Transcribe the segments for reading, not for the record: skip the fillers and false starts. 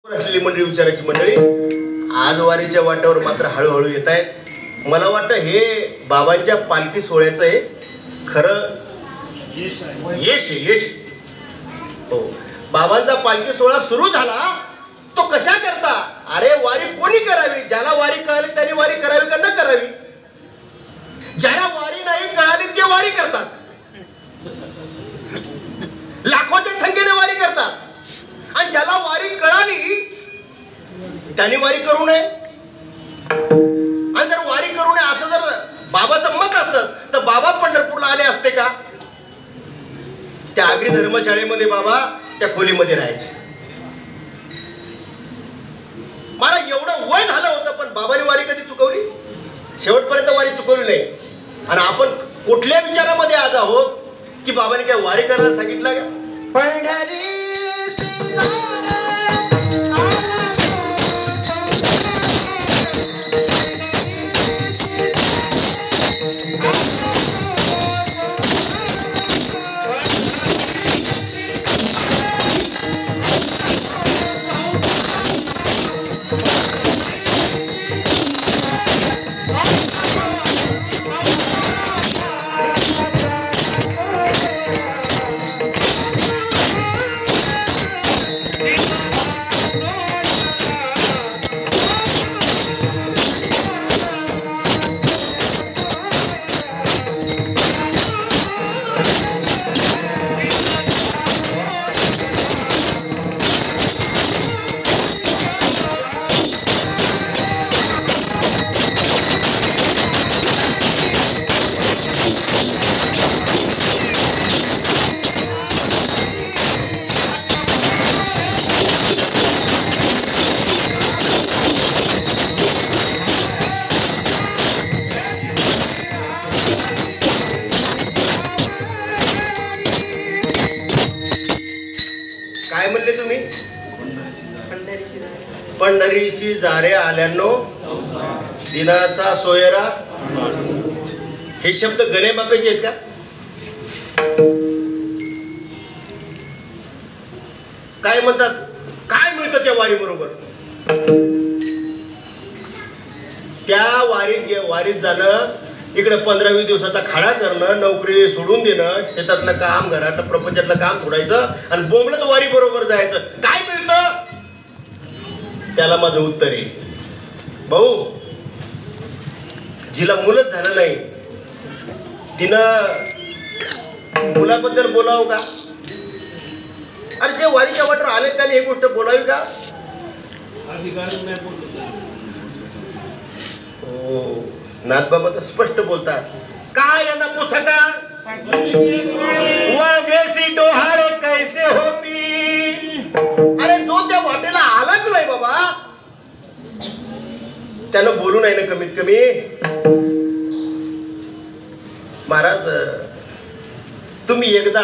असलेली मंडळी, विचाराची मंडळी आज वारीच्या वाटेवर मात्र हळूहळू येत आहेत. मला वाटतं हे बाबांच्या पालखी सोहळ्याचं आहे खरं यश. हो, बाबांचा पालखी सोहळा सुरू झाला तो कशा करता? अरे वारी कोणी करावी? ज्याला वारी कळाली त्यांनी वारी करावी का न करावी? ज्याला वारी नाही कळाली ते वारी करतात, लाखोच्या संख्येने वारी करतात. आणि ज्याला वारी कळाली त्यांनी वारी करू नये. आणि जर वारी करू नये असं जर बाबाचं मत असतं तर बाबा पंढरपूरला आले असते का? त्या आगरी धर्मशाळेमध्ये बाबा त्या खोलीमध्ये राहायचे. मला एवढं वय झालं होतं पण बाबांनी वारी कधी चुकवली? शेवटपर्यंत वारी चुकवली नाही. आणि आपण कुठल्या विचारामध्ये आज आहोत की बाबांनी काय वारी करायला सांगितलं का? पंढरी पंढरीशी जारे आल्यानो दिनाचा सोयरा. हे शब्द गणे बापेचे आहेत का? काय म्हणतात? काय मिळतं त्या वारी बरोबर? त्या वारीत जाणं, इकडे 15-20 दिवसाचा खाडा करणं, नोकरी सोडून देणं, शेतातलं काम, घरातलं प्रपंचातलं काम सोडायचं आणि बोंबलत वारी बरोबर जायचं. काय मिळतं? त्याला माझं उत्तर आहे, भाऊ जिला मुलंच झालं नाही तिनं मुलाबद्दल बोलावं का? अरे जे वारीच्या वाटेवर आले त्याने ही गोष्ट बोलावी का? हो, नाथबाबा तर स्पष्ट बोलतात. काय यांना पुसका जैसी डोहारे कैसे होती. अरे जो त्या वाटेला आलाच नाही बाबा त्यानं बोलू नाही ना कमीत कमी. महाराज तुम्ही एकदा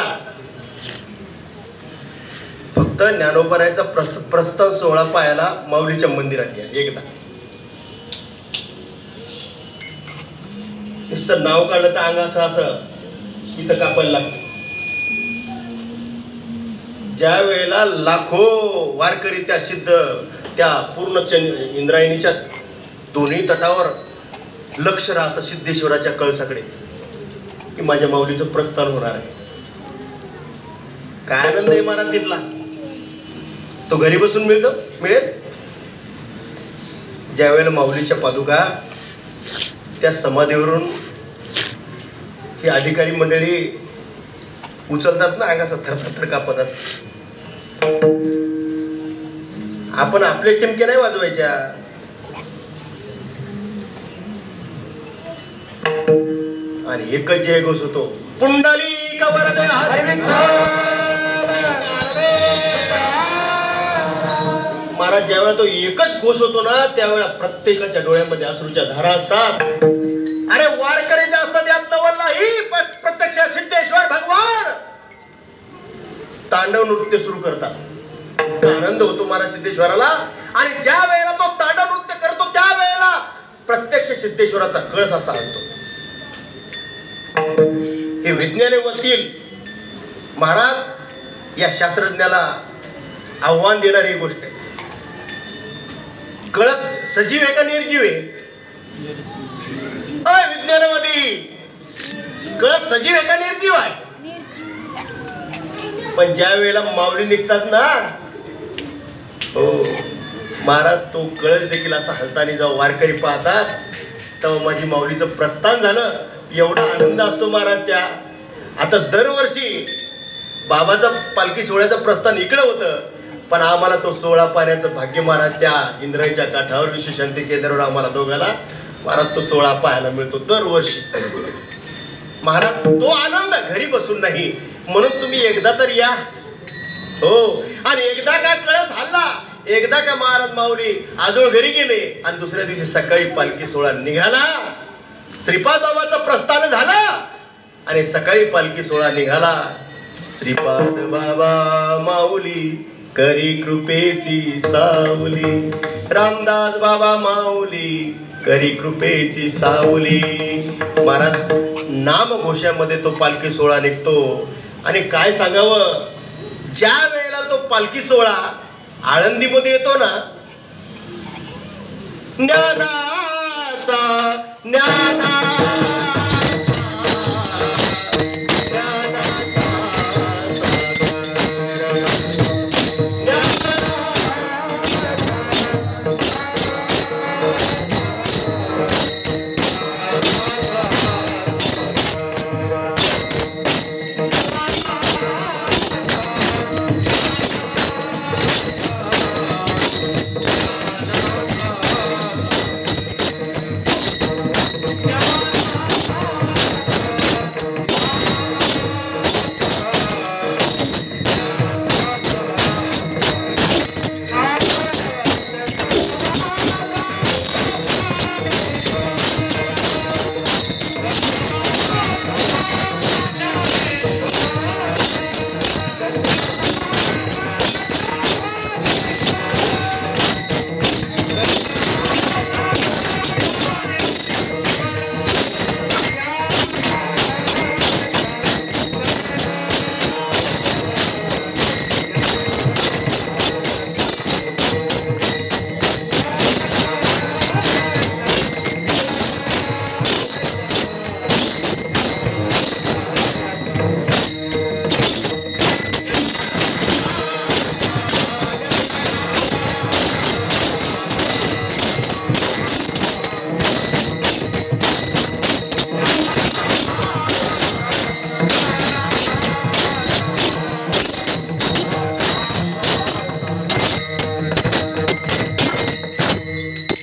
फक्त ज्ञानोबारायचा प्रस्थान सोहळा पाहायला माऊलीच्या मंदिरात या. एकदा नुसतं नाव काढलं तर अंग असं इथं कापायला लागतं. ज्या वेळेला लाखो वारकरी त्या सिद्ध त्या पूर्ण इंद्रायणीच्या दोन्ही तटावर लक्ष राहतं सिद्धेश्वराच्या कळसाकडे की माझ्या माऊलीचं प्रस्थान होणार आहे. काय आनंद आहे मला तिथला, तो घरी बसून मिळेल. ज्या वेळेला माऊलीच्या पादुका त्या समाधीवरून ही अधिकारी मंडळी उचलतात ना, अंगाचा थरथर कापत असत. आपण आपले चिमके नाही वाजवायच्या. आणि एकच जय घोष होतो, पुंडलिक वरदे हरी विठ्ठल. महाराज ज्यावेळेला तो एकच घोष होतो ना त्यावेळेला प्रत्येकाच्या डोळ्यामध्ये अश्रूच्या धारा असतात. अरे वारकरी जास्त यात नवललाही प्रत्यक्ष सिद्धेश्वर भगवान तांडव नृत्य सुरू करतात. आनंद होतो महाराज सिद्धेश्वराला. आणि ज्या वेळेला तो तांडव नृत्य करतो त्या वेळेला प्रत्यक्ष सिद्धेश्वराचा कळस असा आणतो. हे विज्ञाने वकील महाराज या शास्त्रज्ञाला आव्हान देणारी गोष्ट आहे. कळस सजीव आहे का निर्जीव आहे? अय विज्ञानवादी, कळस सजीव आहे का निर्जीव आहे? पण ज्या वेळेला माऊली निघतात ना, हो महाराज, तो कळस देखील असा हलताना जाऊ वारकरी पाहतात, तेव्हा माझी माऊलीचं प्रस्थान झालं, एवढा आनंद असतो महाराज त्या. आता दरवर्षी बाबाचा पालखी सोहळ्याचं प्रस्थान इकडे होतं, पण आम्हाला तो सोहळा पाहण्याचं भाग्य महाराज त्या इंद्राईच्या काठावर विश्वशांती केंद्रावर आम्हाला दोघाला महाराज तो सोहळा पाहायला मिळतो दरवर्षी. महाराज तो आनंद घरी बसून नाही, म्हणून तुम्ही एकदा तर या. हो, आणि एकदा का कळस हल्ला, एकदा का महाराज माऊली आजोळ घरी गेले आणि दुसऱ्या दिवशी सकाळी पालखी सोहळा निघाला, श्रीपाद बाबाचं प्रस्थान झालं आणि सकाळी पालखी सोहळा निघाला. श्रीपाद बाबा माऊली करी कृपेची सावली, रामदास बाबा माऊली करी कृपेची सावली. महाराज नाम घोषामध्ये तो पालखी सोहळा निघतो. आणि काय सांगावं, ज्या वेळेला तो पालखी सोहळा आळंदीमध्ये येतो ना, ज्ञानाचा ज्ञाना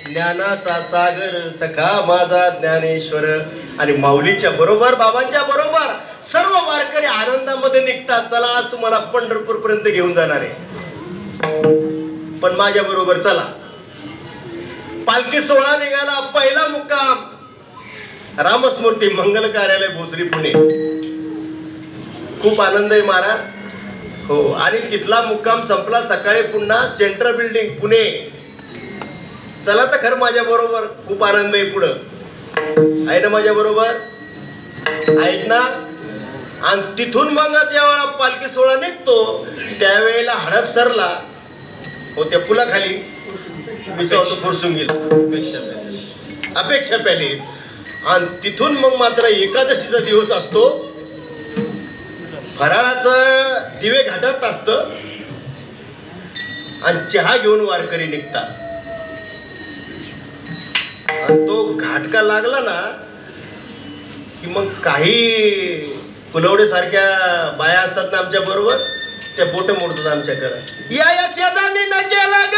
ज्ञानाचा सागर सखा माझा ज्ञानेश्वर. आणि माऊलीच्या बरोबर, बाबांच्या बरोबर सर्व वारकरी आनंदामध्ये निघतात. चला आज तुम्हाला पंढरपूर पर्यंत घेऊन जाणार आहे, पण माझ्या बरोबर चला. पालखी सोहळा निघाला, पहिला मुक्काम रामस्मूर्ती मंगल कार्यालय भोसरी पुणे. खूप आनंद आहे महाराज. हो, आणि तिथला मुक्काम संपला, सकाळी पुन्हा सेंट्रल बिल्डिंग पुणे. चला तर खरं माझ्या बरोबर, खूप आनंद आहे. पुढं आहे ना माझ्या बरोबर, आहेत ना. आणि तिथून मग जेव्हा पालखी सोहळा निघतो त्यावेळेला हडपसरला हो त्या पुलाखाली विसावतो फुरसुंगीला अपेक्षा पॅलेस. आणि तिथून मग मात्र एकादशीचा दिवस असतो, फराळाचं दिवे घाटात असतं आणि चहा घेऊन वारकरी निघतात. आणि तो घाटका लागला ना की मग काही कुलवडे सारख्या बाया असतात ना आमच्या बरोबर, त्या बोट मोडतात आमच्याकडे. या शेजारी न गेला ग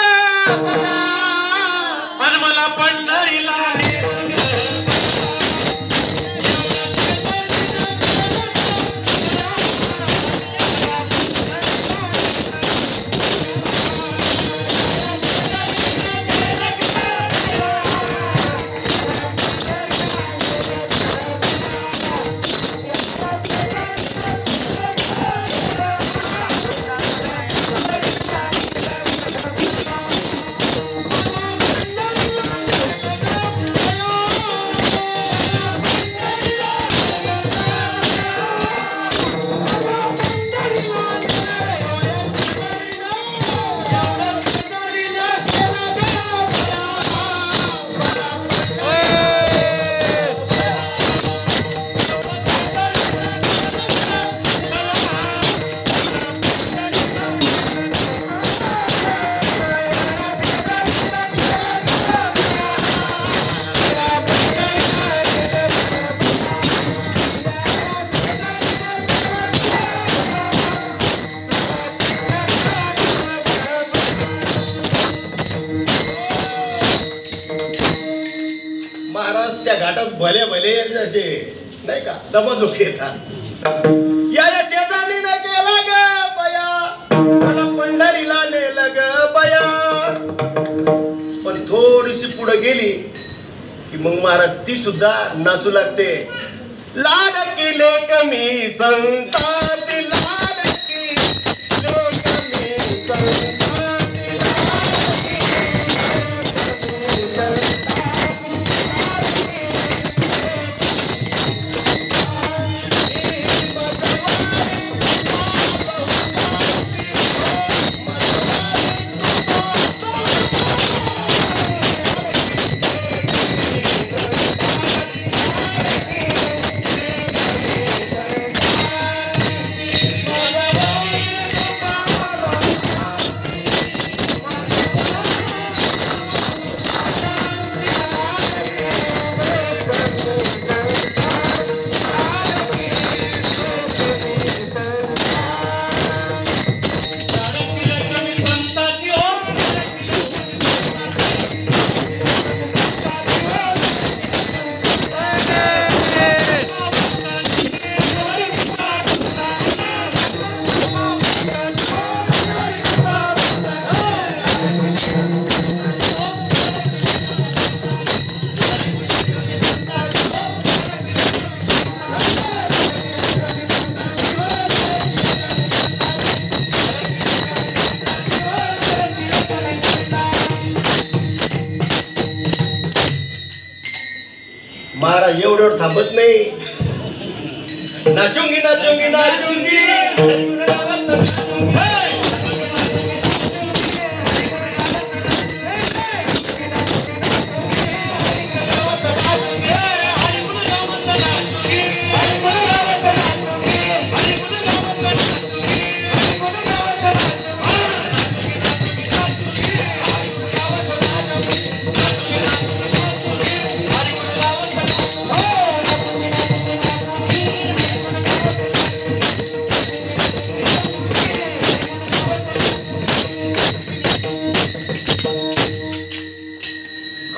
मला पंढरीला. घाटात भले भले असे नाही का दबाजोख येतात. या शेजारी न केला ग बया, मला पंढरीला नेलं ग बया. पण थोडीशी पुढे गेली की मग महाराज ती सुद्धा नाचू लागते. लाडकी लेक मी संताची, लाडकी लेक मी संताची, महाराज एवढं थांबत नाही. नाचूंगी नाचूंगी नाचूंगी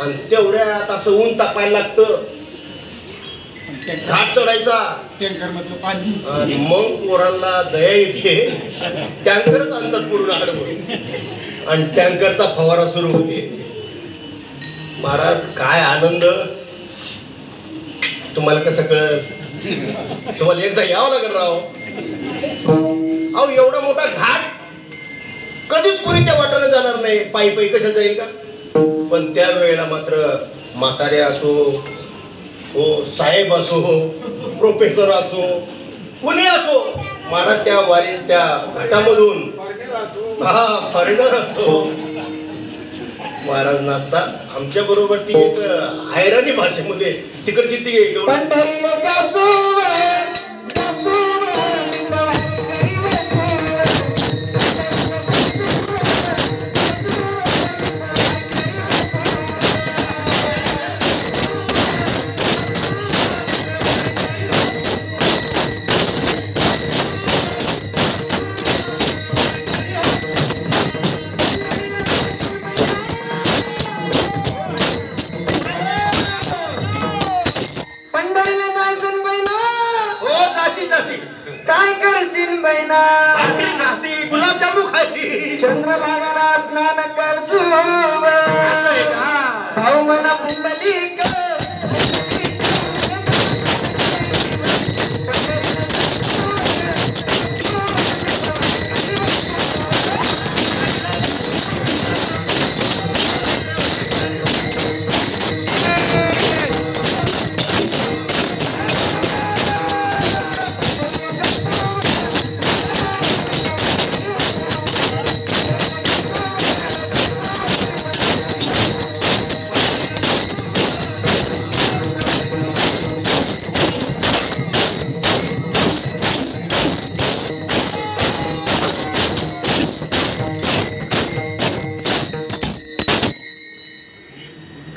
आणि तेवढ्यात असं ऊन तापायला लागतं. घाट चढायचा टँकर मधलं पाणी आणि मग पोरांना दया येते. टँकरच आणतात पूर्ण आडवं आणि टँकरचा फवारा सुरू होते. महाराज काय आनंद. तुम्हाला कसं कळलं? तुम्हाला एकदा यावं लागेल राव. अहो एवढा मोठा घाट कधीच कोणी त्या वाटाने जाणार नाही. पायी पायी कशा जाईल का? पण त्या वेळेला मात्र म्हातारे असो, हो साहेब असो, प्रोफेसर असो, कुणी असो, महाराज त्या वारी त्या घाटामधून फॉरेनर असो महाराज नाचतात आमच्या बरोबर. ती एक हैराणी भाषेमध्ये तिकडची ती एक काय करशील बहिणा? भाकरी खाशी, गुलाबजामू खाशी, चंद्रभागाला स्नान करसू. असं आहे का? भाऊ म्हणा पुंडलिक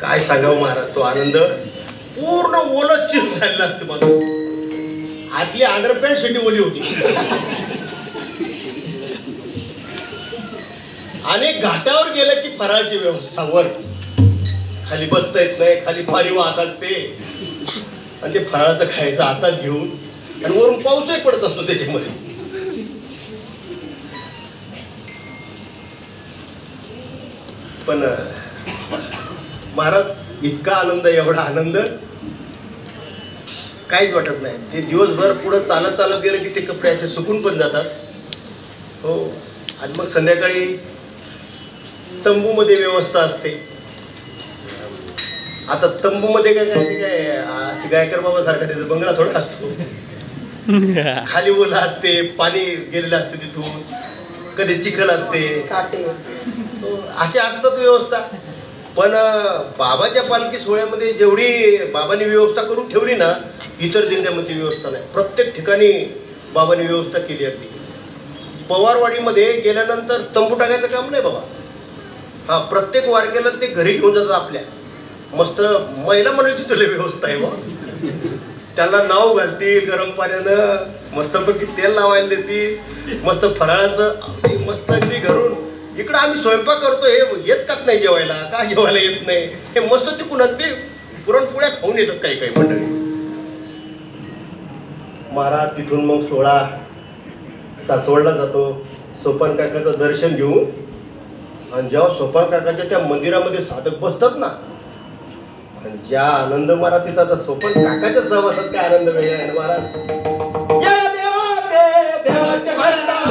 काय सांगावं महाराज. तो आनंद पूर्ण ओलं चिर झालेलं असतं. माझं आतली अंडरपॅन्ट शेटी ओली होती. आणि घाटावर गेलं की फराळची व्यवस्था वर खाली बसता येत नाही. खाली फारी वाहत असते. आणि ते फराळाचं खायचं हातात घेऊन आणि वरून पाऊसही पडत असतो त्याच्यामध्ये. पण महाराज इतका आनंद, एवढा आनंद काहीच वाटत नाही. ते दिवसभर पुढं चालत चालत गेलं की ते कपडे असे सुकून पण जातात. हो. आणि मग संध्याकाळी तंबूमध्ये व्यवस्था असते. आता तंबूमध्ये काय काय ते काय असे गायकर बाबा सारखा त्याचा बंगला थोडा असतो. खाली ओला असते, पाणी गेलेलं असते तिथून, कधी चिखल असते, काटे असे असतात व्यवस्था. पण बाबाच्या पालखी सोहळ्यामध्ये जेवढी बाबांनी व्यवस्था करून ठेवली ना, इतर जिल्ह्यामध्ये व्यवस्था नाही. प्रत्येक ठिकाणी बाबांनी व्यवस्था केली. अगदी पवारवाडीमध्ये गेल्यानंतर तंबू टाकायचं काम नाही बाबा. हा, प्रत्येक वारक्याला ते घरी घेऊन जातात आपल्या. मस्त महिला मंडळीची तुला व्यवस्था आहे बा. त्याला नाव घालतील गरम पाण्यानं, मस्तपैकी तेल लावायला देतील, मस्त फराळाचं मस्त अगदी घरून. इकडं आम्ही स्वयंपाक करतो, हे येत काच नाही जेवायला, का जेवायला येत नाही, हे मस्त तिकून अगदी पुरणपोळ्या खाऊन येतात काही काही मंडळी. महाराज तिथून मग सोहळा सासवडला जातो. सोपान काकाचं दर्शन घेऊन, आणि जेव्हा सोपान काकाच्या त्या मंदिरामध्ये साधक बसतात ना, आणि ज्या आनंद महाराज तिथं, आता सोपान काकाच्या सहवासात काय आनंद वेगळा आहे महाराज. या देवाचे देवाचे भंडार,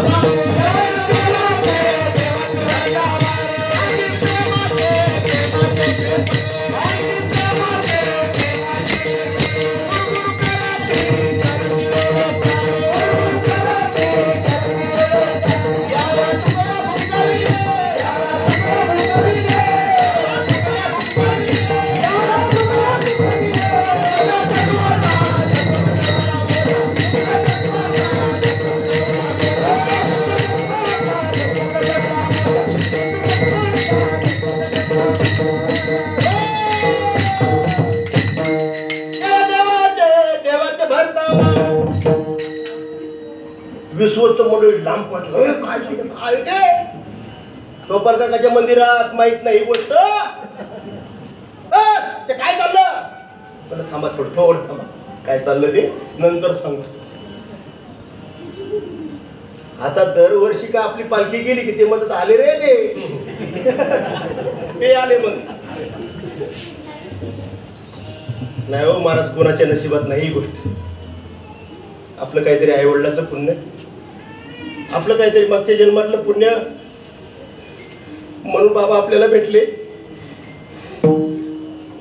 विश्वस्त मंडळी लांब पडलं. काय झालं, काय ते सोपान काकाच्या मंदिरात माहित नाही ही गोष्ट. ते काय चाललं, मला थांबा, थोडं थांबा, काय चाललं ते नंतर सांगतो. आता दरवर्षी का आपली पालखी गेली की ते म्हणतात आले रे ते आले मग. नाही हो महाराज, कोणाच्या नशिबात नाही ही गोष्ट. आपलं काहीतरी आईवडिलाचं पुण्य, आपलं काहीतरी मागच्या जन्मातलं पुण्य, म्हणून बाबा आपल्याला भेटले.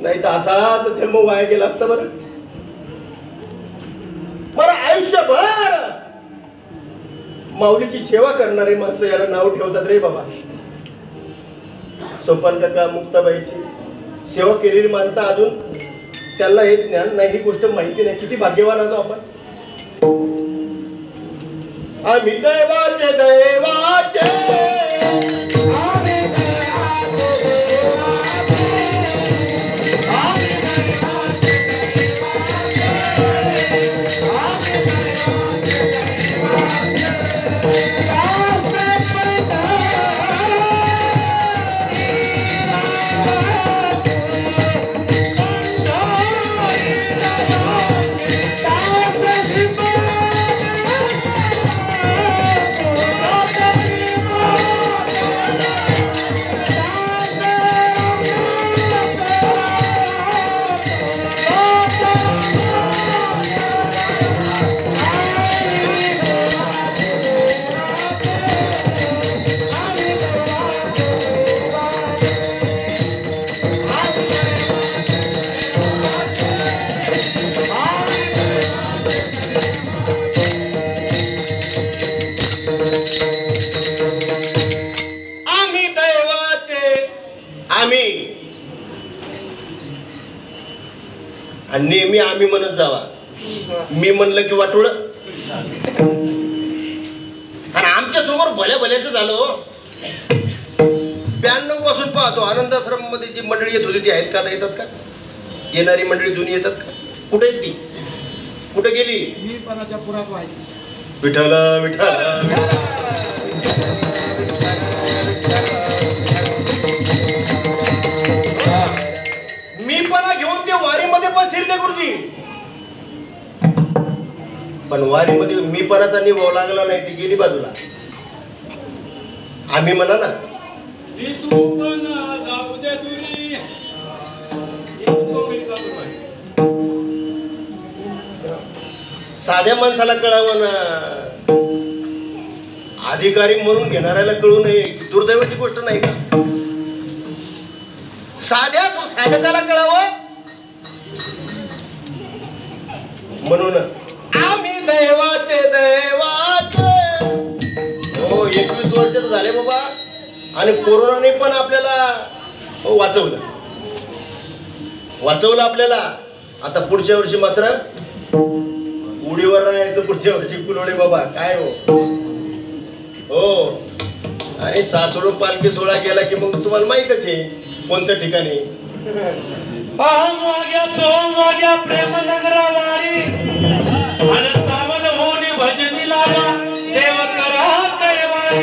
नाही तर असाच जन्म वाया गेला असता. बरं मला आयुष्यभर माऊलीची सेवा करणारे माणसं याला नाव ठेवतात रे बाबा. सोपान काका, मुक्ताबाईची सेवा केलेली माणसं अजून त्यांना हे ज्ञान नाही, ही गोष्ट माहिती नाही. किती भाग्यवान आहोत आपण. आम्ही देवाचे देवाचे, आणि नेहमी आम्ही म्हणत जावा. मी म्हणलं की वाटोळ. आणि आमच्या समोर भल्या भल्याचं झालं. 92 पासून पाहतो आनंदाश्रम मध्ये जी मंडळी येत होती ती आहेत का, आता येतात का? येणारी मंडळी जुनी येतात का? कुठे येत ती, कुठे गेली? विठ्ठल विठ्ठल. मी पण घेऊन ते वारीमध्ये पण शिरले गुरुजी. पण वारीमध्ये मीपणाचा निभाव लागला नाही, ती गेली बाजूला. आम्ही म्हणा ना, साध्या माणसाला कळावं ना, अधिकारी म्हणून घेणाऱ्याला कळू नये, दुर्दैवाची गोष्ट नाही का? साधकाला कळावं म्हणून आम्ही दैवाचे हो. 21 वर्ष झाले बाबा, आणि कोरोनाने पण आपल्याला वाचवलं आपल्याला. आता पुढच्या वर्षी मात्र उडीवर राहायचं, पुढच्या वर्षी कुलोडे बाबा काय हो. आणि सासोडून पालखी सोहळा गेला की मग तुम्हाला माहितच आहे कोणत्या ठिकाणी. प्रेम नगरा वारी आणि सावन होणे भजनी लागा देव करा करवारी.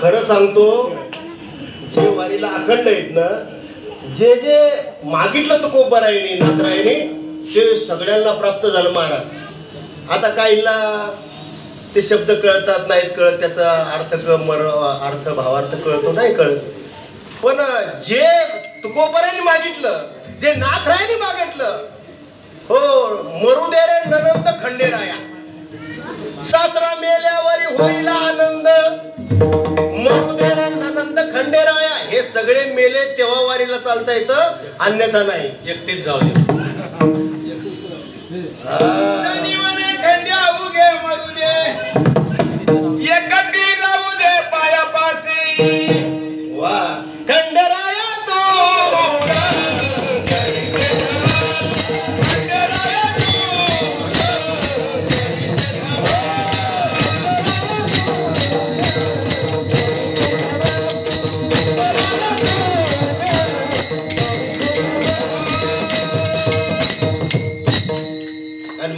खरं सांगतो, जे वारीला अखंड आहेत ना, जे जे मागितलं तो कोपरायने नाथरायने ते सगळ्यांना प्राप्त झालं महाराज. आता काहीला ते शब्द कळतात नाहीत कळत, त्याचा अर्थ भावार्थ कळतो नाही कळत, पण जे तुकोबरायने मागितलं, जे नाथरायने मागितलं, हो मरू दे रे ननंद खंडेराया, सासरा मेल्यावरी होईल आनंद, मरू दे रे ननंद खंडेराया, हे सगळे मेले तेव्हा वारीला चालता येतं, अन्यथा नाही. एकटीच जाऊ दे. खंड्या उगे मरू दे, एकटी राहू दे पायापाशी. वा खंडेराया तो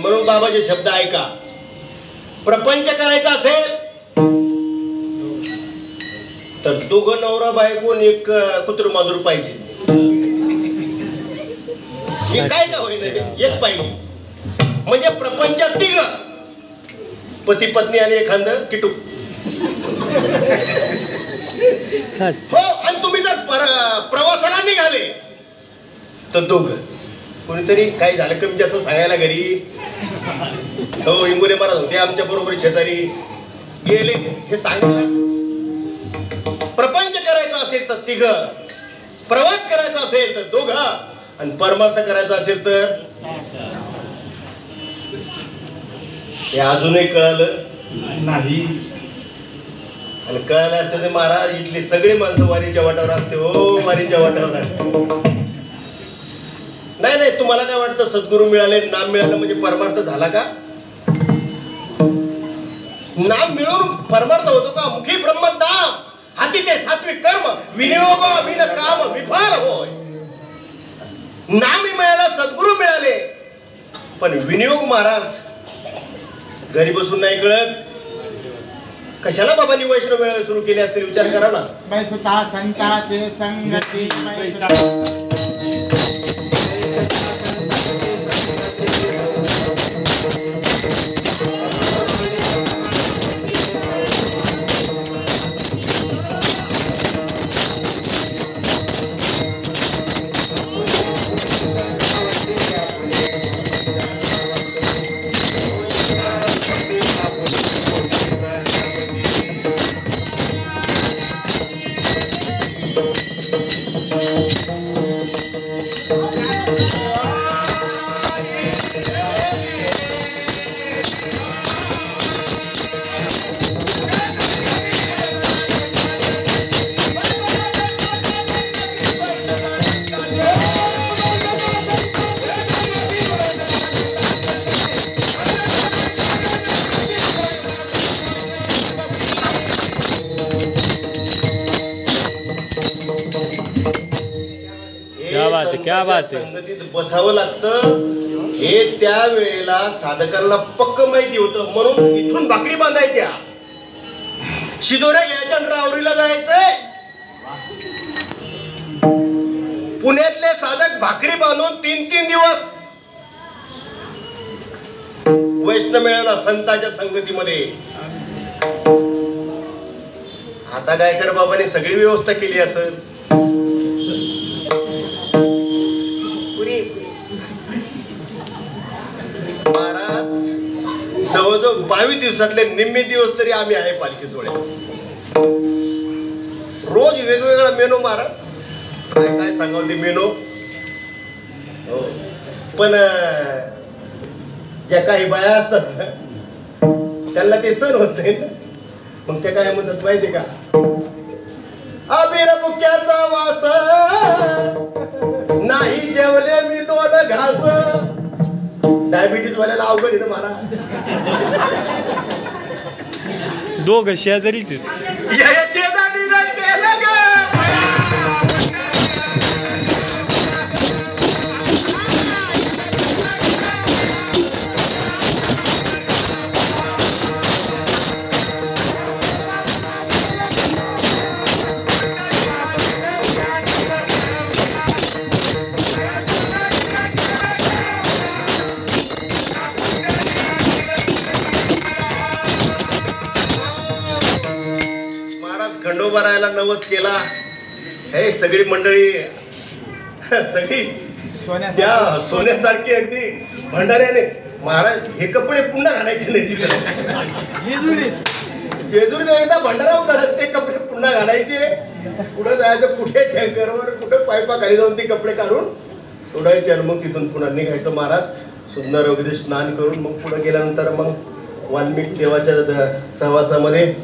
म्हणून बाबाचे शब्द ऐका. प्रपंच करायचा असेल तर दोघं नवरा बायको एक कुत्र मांजूर पाहिजे. हे काय का होईल, एक पाहिजे म्हणजे प्रपंचात तिघ, पती पत्नी आणि एखादं किटू. हो, आणि तुम्ही जर प्रवासाला निघाले तर दोघं, कोणीतरी काही झालं कमी जास्त सांगायला घरी. हो इंगोले महाराज होते आमच्या बरोबर शेजारी, गेले हे सांगायला. प्रपंच करायचा असेल तर तिघ, प्रवास करायचा असेल तर दोघ, आणि परमार्थ करायचा असेल तर हे अजूनही कळालं नाही. आणि कळालं असतं ते महाराज इथले सगळे माणसं वारीच्या वाटावर असते. हो वारीच्या वाटावर असते. नाही नाही, तुम्हाला काय वाटतं सद्गुरू मिळाले, नाम मिळालं म्हणजे परमार्थ झाला का? नाम मिळून परमार्थ होतो का? मुखी ब्रह्मनाम, हाती ते सात्विक कर्म, विनियोग विन काम विफल होय. नाम मिळाला, सद्गुरू मिळाले, पण विनियोग महाराज घरी बसून नाही कळत. कशाला बाबांनी वैष्णव मेळावे सुरू केले असतील विचार करा ना. बैसता संताचे संगती क्या बात आहे. संगतीत बसावं लागतं हे त्या वेळेला साधकांना पक्क माहिती होतं, म्हणून इथून भाकरी बांधायच्या, शिदोऱ्या घ्यायच्या आणि रावरीला जायचंय. पुण्यातले साधक भाकरी बांधून 3-3 दिवस वैष्णव मेळाला संतांच्या संगतीमध्ये. आता गायकर बाबांनी सगळी व्यवस्था केली असेल. महाराज जवळजवळ 22 दिवसातले निम्मे दिवस तरी आम्ही आहे पालखी सोहळ्यात. रोज वेगवेगळा मेनू महाराज. काय काय सांगावं ते मेनू. हो पण ज्या काही बाया असतात ना त्यांना ते सण होत नाही ना, मग त्या काय म्हणतात माहिती का, अबीर बुक्याचा वास नाही जेवले मी 2 घास. डायबिटीज वाल्याला अवघड आहे ना महाराज. दोघं शेजारीच याचे दाढीला केलं ग. खंडोबा राहायला नवस केला. हे सगळी मंडळी सगळी त्या सोन्यासारखी अगदी भंडाऱ्याने. महाराज हे कपडे पुन्हा घालायचे नाही तिकडे. जेजुरीला एकदा भंडारा उतरत ते कपडे पुन्हा घालायचे. पुढे जायचं कुठे टँकरवर कुठे पायपा खाली जाऊन ते कपडे काढून सोडायचे आणि मग तिथून पुन्हा निघायचं. महाराज सुंदर वगैरे स्नान करून मग पुढे गेल्यानंतर मग वाल्मिक देवाच्या सहवासामध्ये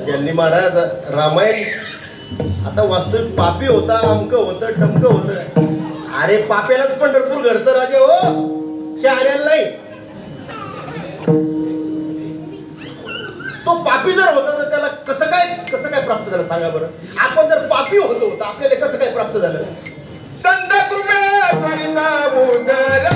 ज्यांनी महाराज रामायण आता वास्तविक पापी होता, अमकं होतं टमकं होतं. अरे पाप्यालाच पंढरपूर घडतं राजे हो, शहाण्याला नाही. तो पापी जर होता तर त्याला कसं काय प्राप्त झालं सांगा बरं. आपण जर पापी होतो तर आपल्याला कसं काय प्राप्त झालं. संत कृपे करिता उदर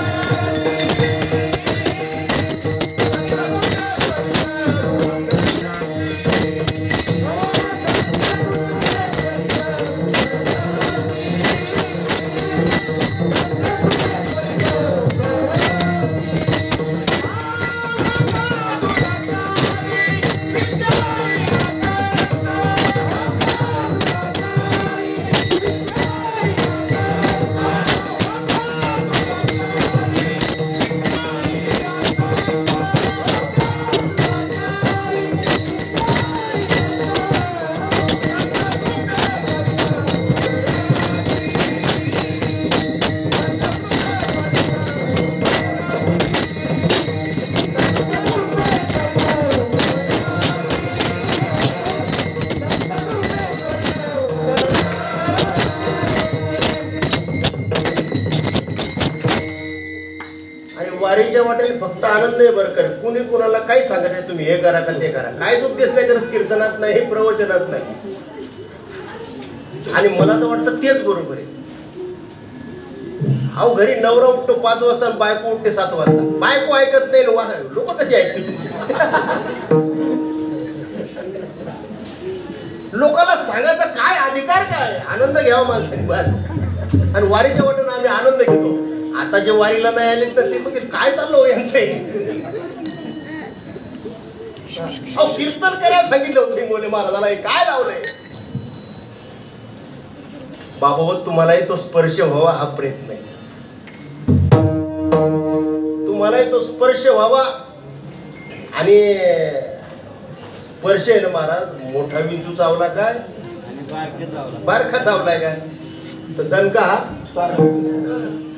वारीच्या वाटेल फक्त आनंद आहे बरं कर. कुणी कुणाला काही सांगत नाही तुम्ही हे करा का ते करा. काय उपदेश नाही करत, कीर्तनात नाही, प्रवचनात नाही. आणि मला तर वाटतं तेच बरोबर आहे. अहो घरी नवरा उठतो 5 वाजता आणि बायको उठते 7 वाजता. बायको ऐकत नाही, लोक कशी ऐकतील. लोकांना सांगायचा काय अधिकार काय? आनंद घ्यावा माणसाने बस. आणि वारीच्या वाटेनं आम्ही आनंद घेतो. आता जे वारीला नाही आले तर ते म्हणजे काय चाललं हो यांचे? कीर्तन करायला सांगितलं होतं हिंगोली महाराजाला, हे काय लावलंय? बाबावत तुम्हालाही तो स्पर्श व्हावा हा प्रयत्न आहे. तुम्हालाही तो स्पर्श व्हावा. आणि स्पर्श आहे ना महाराज, मोठा विंचू चावला काय बारखा चावलाय काय तर दणका हा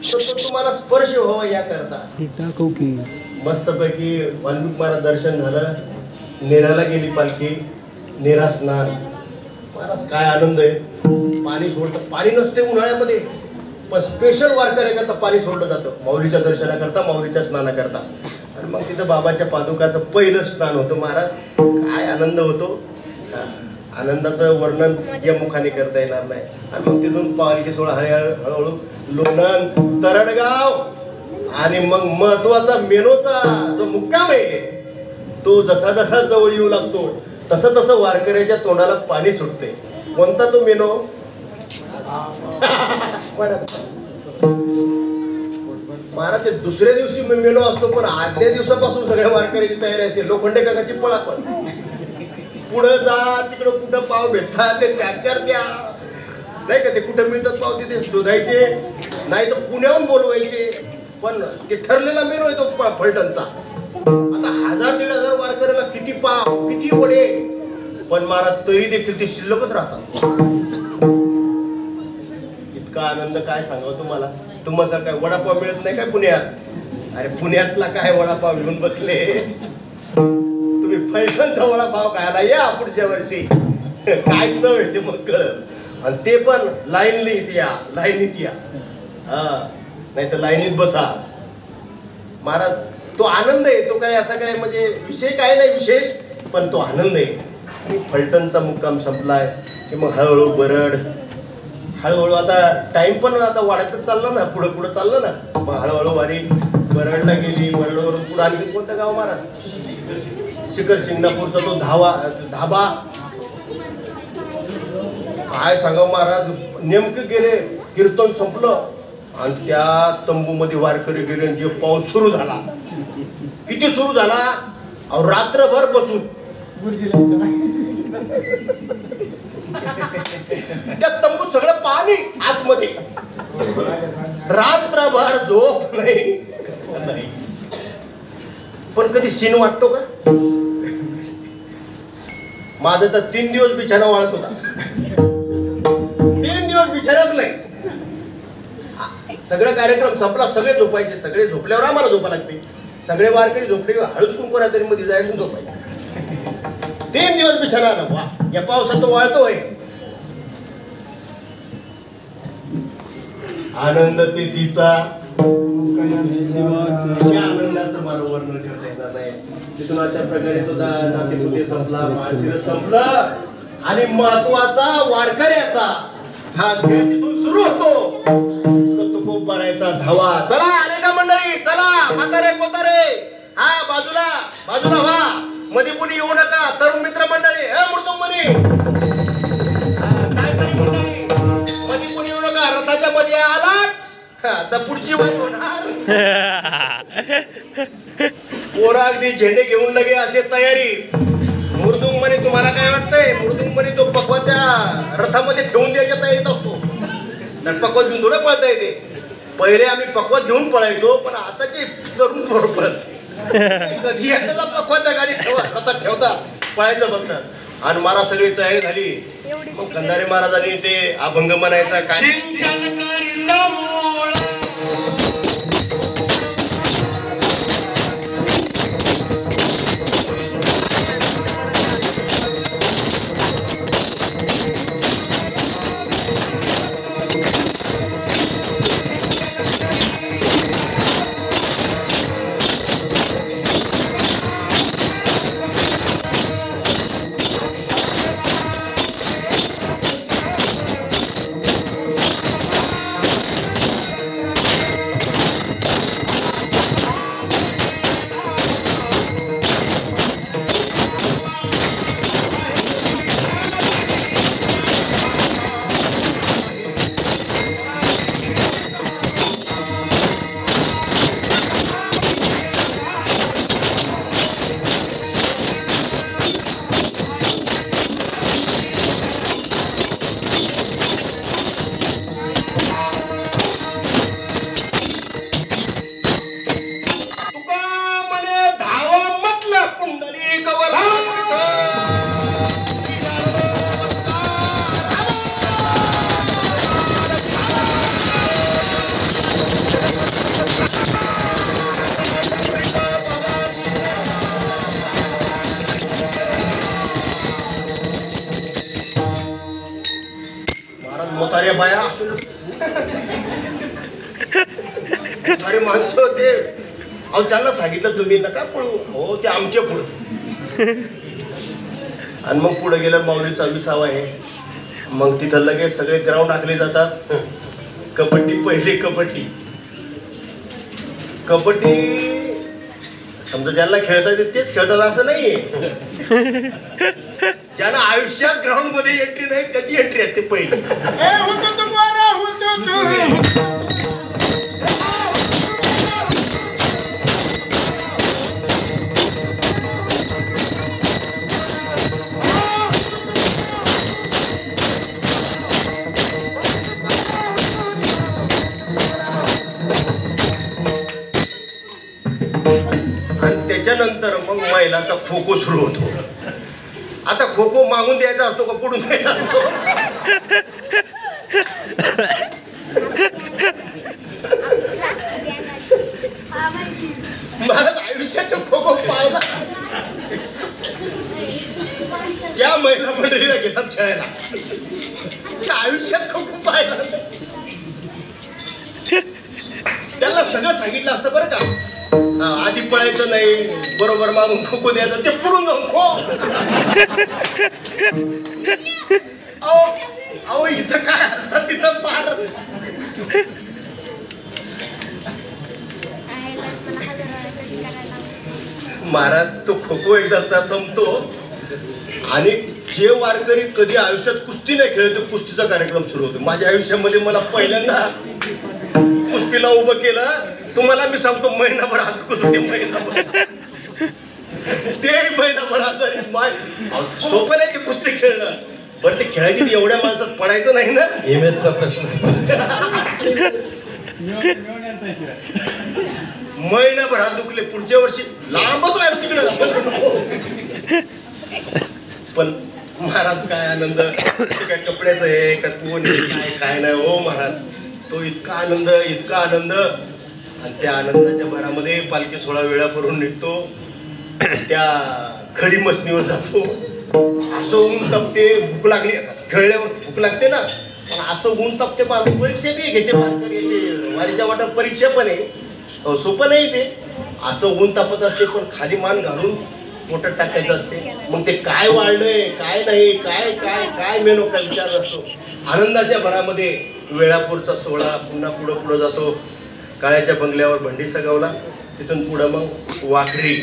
तुम्हाला स्पर्श व्हावा या करता मस्तपैकी वाल्मिक महाराज दर्शन झालं. नेराला गेली पालखी, नेरा स्नान. महाराज काय आनंद आहे. पाणी सोडतं, पाणी नसते उन्हाळ्यामध्ये पण स्पेशल वारकऱ्याकरता पाणी सोडलं जातं माऊलीच्या दर्शनाकरता, माऊलीच्या स्नानाकरता. आणि मग तिथं बाबाच्या पादुकाचं पहिलं स्नान होतं. महाराज काय आनंद होतो. आनंदाचं वर्णन या मुखाने करता येणार नाही. आणि मग तिथून पालखी सोहळा हळूहळू लोणंद, तरडगाव आणि मग महत्वाचा मेनोचा जो मुक्काम आहे तो जसा जसा जवळ येऊ लागतो तसं तसं वारकऱ्याच्या तोंडाला पाणी सुटते. कोणता तो मेनो? महाराज दुसऱ्या दिवशी मेनो असतो पण आदल्या दिवसापासून सगळ्या वारकऱ्याची तयारी असते. लोखंडे काकाची पळापळ. पुढं जा, तिकडं कुठं पाव भेटतात ते 4-4 द्या नाही का. ते कुठं मिळतात पाव तिथे शोधायचे, नाही तर पुण्याहून बोलवायचे. पण ते ठरलेला मेनू आहे तो फलटणचा. आता 1000-1500 वारकऱ्याला किती पाव किती वडे, पण महाराज तरी देखील ते शिल्लकच राहतात. इतका आनंद काय सांगावं तुम्हाला. तुम्हाला काय वडापाव मिळत नाही काय पुण्यात? अरे पुण्यातला काय वडापाव घेऊन बसले तुम्ही. पैशांचा वडापाव खायला या पुढच्या वर्षी. काय चव येते मग कळत. आणि ते पण लाईनीत या. नाही तर लाईनीत बसा. महाराज तो आनंद आहे. तो काय असा काय म्हणजे विषय काय नाही विशेष, पण तो आनंद आहे. फलटणचा मुक्काम संपलाय की मग हळूहळू बरड. हळूहळू आता टाइम पण आता वाढतच चालला ना, पुढं पुढं चाललं ना. मग हळूहळू वारी बरडला गेली. बरडवरून पुढं आणखी कोणतं गाव महाराज? शिखर शिंगणापूरचा तो धाबा. काय सांगा महाराज, नेमके गेले, कीर्तन संपलं आणि त्या तंबूमध्ये वारकरी गेले. जे पाऊस सुरू झाला, किती सुरू झाला अहो, रात्रभर बसून त्या तंबूत सगळं पाणी आतमध्ये. रात्रभर झोप नाही. पण कधी सीन वाटतो का? माझा तर 3 दिवस बिछाना वाळत होता. 3 दिवस बिछानाच नाही. सगळं कार्यक्रम संपला, सगळे झोपायचे. सगळे झोपल्यावर आम्हाला झोपा लागते. सगळे वारकरी झोपले, हळूच कुंकोरा तरी मध्ये जायचं झोपायचं. 3 दिवस बिछाना ना. वा, या पावसात तो वाळतोय. आनंद ते तिचा आनंदाचं मला वर्णन करता येणार नाही. तिथून अशा प्रकारे तो नातेपुते संपला, माळशिरस संपलं आणि महत्वाचा वारकऱ्याचा हा खेळ तिथून सुरू होतो. तुकोब भरायचा धावा. चला आले का मंडळी? चला म्हातारे कोतारे हा बाजूला बाजूला व्हा. मध्ये कुणी येऊ नका. तरुण मित्र मंडळी, मृदुंगमणी काय तरी मंडळी, मध्ये कुणी येऊ नका. रथाच्या मध्ये आलात तर पुढची वाट होणार. पोरा अगदी झेंडे घेऊन लगे असे तयारी. मृदुंगमणी तुम्हाला काय वाटतंय? मृदुंगमणी तो पक्वा त्या रथामध्ये ठेवून द्यायच्या तयारीत असतो. तर पक्वत घेऊन थोडं पळता येते. पहिले आम्ही पक्वत घेऊन पळायचो, पण आताची तरुण पोरं पळत कधी एकदा पक्वत गाडी रथात ठेवता पळायचं बघतात. आणि महाराज सगळी तयारी झाली. मग कंधारे महाराजांनी ते अभंग म्हणायचा काय. अरे माणसं ते अहो त्यांना सांगितलं तुम्ही नका पळू हो ते आमच्या पुढं आणि मग पुढे गेल्यावर माऊलीचा विसावा आहे मग तिथं लगेच सगळे ग्राउंड आखले जातात कबड्डी पहिली कबड्डी समजा ज्यांना खेळता येते तेच खेळतात असं नाहीये ज्यांना आयुष्यात ग्राउंड मध्ये एंट्री नाही त्याची एंट्री असते पहिली आणि त्याच्यानंतर मग महिलाचा खो खो सुरू होतो आता खो खो मागून द्यायचा असतो का पुढून द्यायचा असतो महाराज आयुष्यात खो खो पाहिला त्या महिला मंडळीला घेतात खेळायला त्या आयुष्यात खो खो पाहिला त्याला सगळं सांगितलं असतं बरं का आधी पळायचं नाही बरोबर मागून खो खो द्यायचं ते पुढून जाऊन खो अहो इथं काय असतं तिथं पार महाराज तो खो खो एकदा संपतो आणि जे वारकरी कधी आयुष्यात कुस्ती नाही खेळत तो कुस्तीचा कार्यक्रम सुरू होतो माझ्या आयुष्यामध्ये मला पहिल्यांदा कुस्तीला उभं केलं तुम्हाला मी सांगतो महिनाभर हात दुखत होते महिनाभर ते महिनाभर हात सोपं नाही ते कुस्ती खेळणं बरं ते खेळायची एवढ्या माणसात पडायचं नाही ना इमेजचा प्रश्न महिनाभर हात दुखले पुढच्या वर्षी लांबच राहिलो तिकडे पण महाराज काय आनंद काय कपड्याचं आहे का कोण काय नाही हो महाराज तो इतका आनंद आणि त्या आनंदाच्या भरामध्ये पालखी सोहळा वेळा करून निघतो त्या खडी मसनीवर जातो असं ऊन तपते भूक लागली खेळल्यावर भूक लागते ना पण असं ऊन तपते परीक्षा बी घेते याची वारीच्या वाटात परीक्षा पण आहे सोपं नाही ते असं ऊन तापत असते पण खाली मान घालून पोटात टाकायचं असते मग ते काय वाढलंय काय नाही काय काय काय मेनो काय विचार असतो आनंदाच्या भरामध्ये वेळापूरचा सोहळा पुन्हा पुढं जातो काळ्याच्या बंगल्यावर भंडी सगावला तिथून पुढं मग वाखरी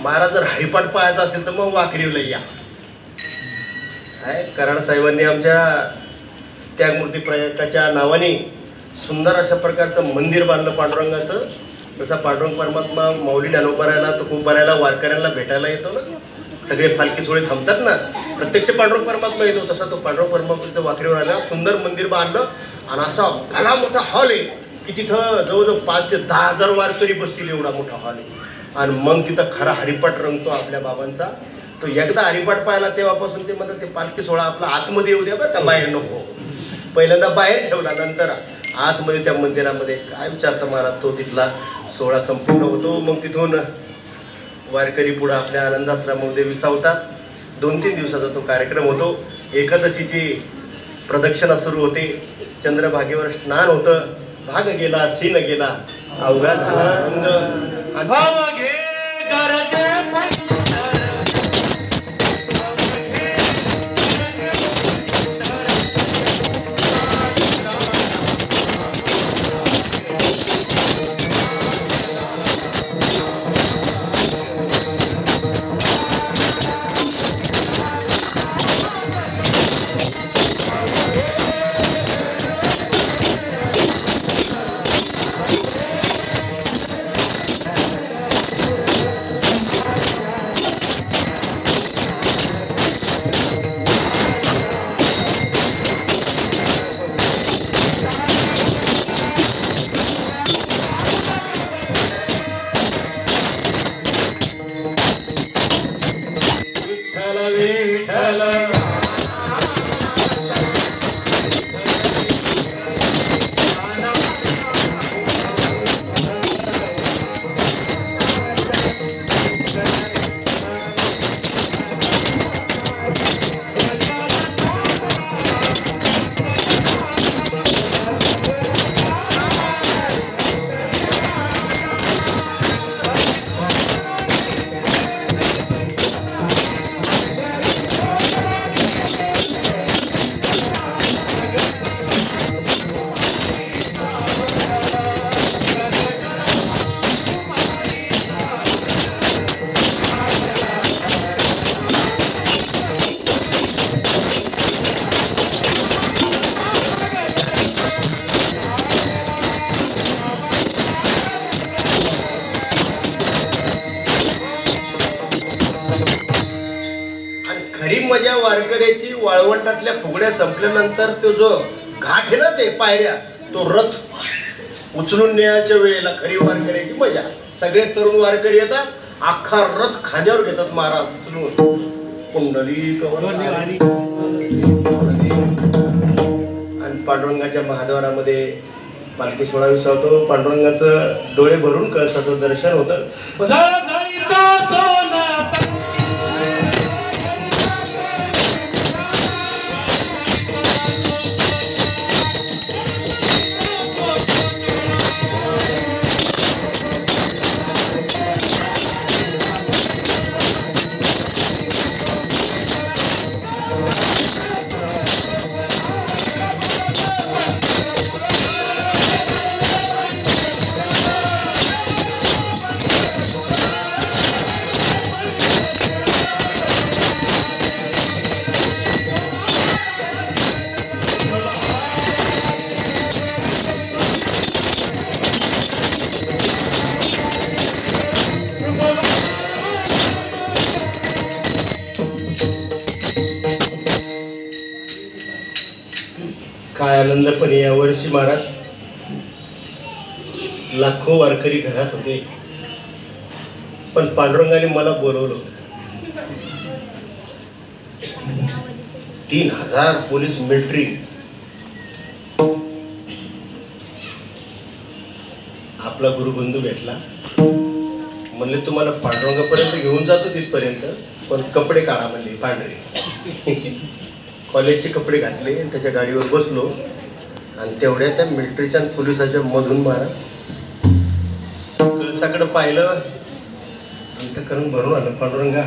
महाराज जर हरिपाठ पाहायचा असेल तर मग वाखरीला या कराड साहेबांनी आमच्या त्यागमूर्ती प्रयागाच्या नावाने सुंदर अशा प्रकारचं मंदिर बांधलं पांडुरंगाचं जसा पांडुरंग परमात्मा माऊली ज्ञानोबारायला तुकोबारायला वारकऱ्यांना भेटायला येतो ना सगळे पालखी सोहळे थांबतात ना प्रत्यक्ष पांडुरंग परमात्मा येतो तसा तो पांडुरंग परमात्मा वाखरीवर आला सुंदर मंदिर बांधलं आणि असा भला मोठा हॉल आहे की तिथं जवळजवळ 5,000 ते 10,000 वारकरी बसतील एवढा मोठा हॉल आहे आणि मग तिथं खरा हरिपाठ रंगतो आपल्या बाबांचा तो एकदा हरिपाठ पाहिला तेव्हापासून ते म्हणतात ते पालखी सोहळा आपला आतमध्ये येऊ द्या बरं का बाहेर नको पहिल्यांदा बाहेर ठेवला नंतर आतमध्ये त्या मंदिरामध्ये काय विचारता महाराज तो तिथला सोहळा संपूर्ण होतो मग तिथून वारकरी पुढे आपल्या आनंदाश्रमामध्ये विसावतात 2-3 दिवसाचा तो कार्यक्रम होतो एकादशीची प्रदक्षिणा सुरू होते चंद्रभागेवर स्नान होतं भाग गेला सीन गेला अवघा झाला आनंद वारकऱ्याची वाळवंटातल्या फुगड्या संपल्यानंतर तो जो घाट आहे ना ते पायऱ्या, तो रथ उचलून नेण्याच्या वेळेला खरी वारकऱ्याची मजा. सगळे तरुण वारकरी येतात, अख्खा रथ खांद्यावर घेतात महाराज उचलून. कुंडली आणि पांडुरंगाच्या महाद्वारामध्ये पालखी सोहळा विसावतो. पांडुरंगाचं डोळे भरून कळसाचं दर्शन होतं. काय आनंद. पण या वर्षी महाराज लाखो वारकरी घरात होते, पण पांडुरंगाने मला बोलवलं. 3000 पोलीस मिलिटरी. आपला गुरुबंधू भेटला. म्हणले तुम्हाला पांडुरंगापर्यंत घेऊन जातो तिथपर्यंत, पण कपडे काढा म्हणले पांढरे. कॉलेजचे कपडे घातले, त्याच्या गाडीवर बसलो आणि तेवढ्या त्या मिलिटरीच्या आणि पोलिसाच्या मधून महाराज कळसाकडे पाहिलं, अंतःकरण भरून आलं. पांडुरंगा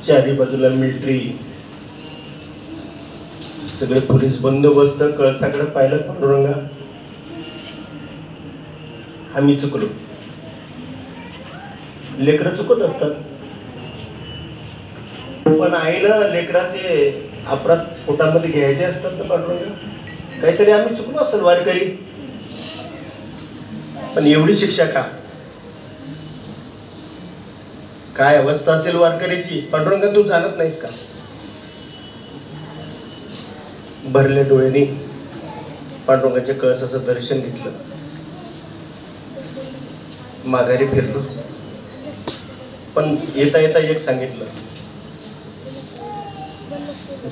चारी बाजूला मिलिटरी, सगळे पोलीस बंदोबस्त. कळसाकडे पाहिलं. पांडुरंगा आम्ही चुकलो. लेकरं चुकत असतात, पण आईला लेकराचे अपराध पोटामध्ये घ्यायचे असतात ना पांडुरंगा. काहीतरी आम्ही चुकलो असेल वारकरी, पण एवढी शिक्षा का? काय अवस्था असेल वारकरीची? पांडुरंगा तू जाणत नाहीस का? भरल्या डोळ्यांनी पांडुरंगाच्या कळसाचं दर्शन घेतलं. माघारी फिरलो, पण येता येता एक सांगितलं,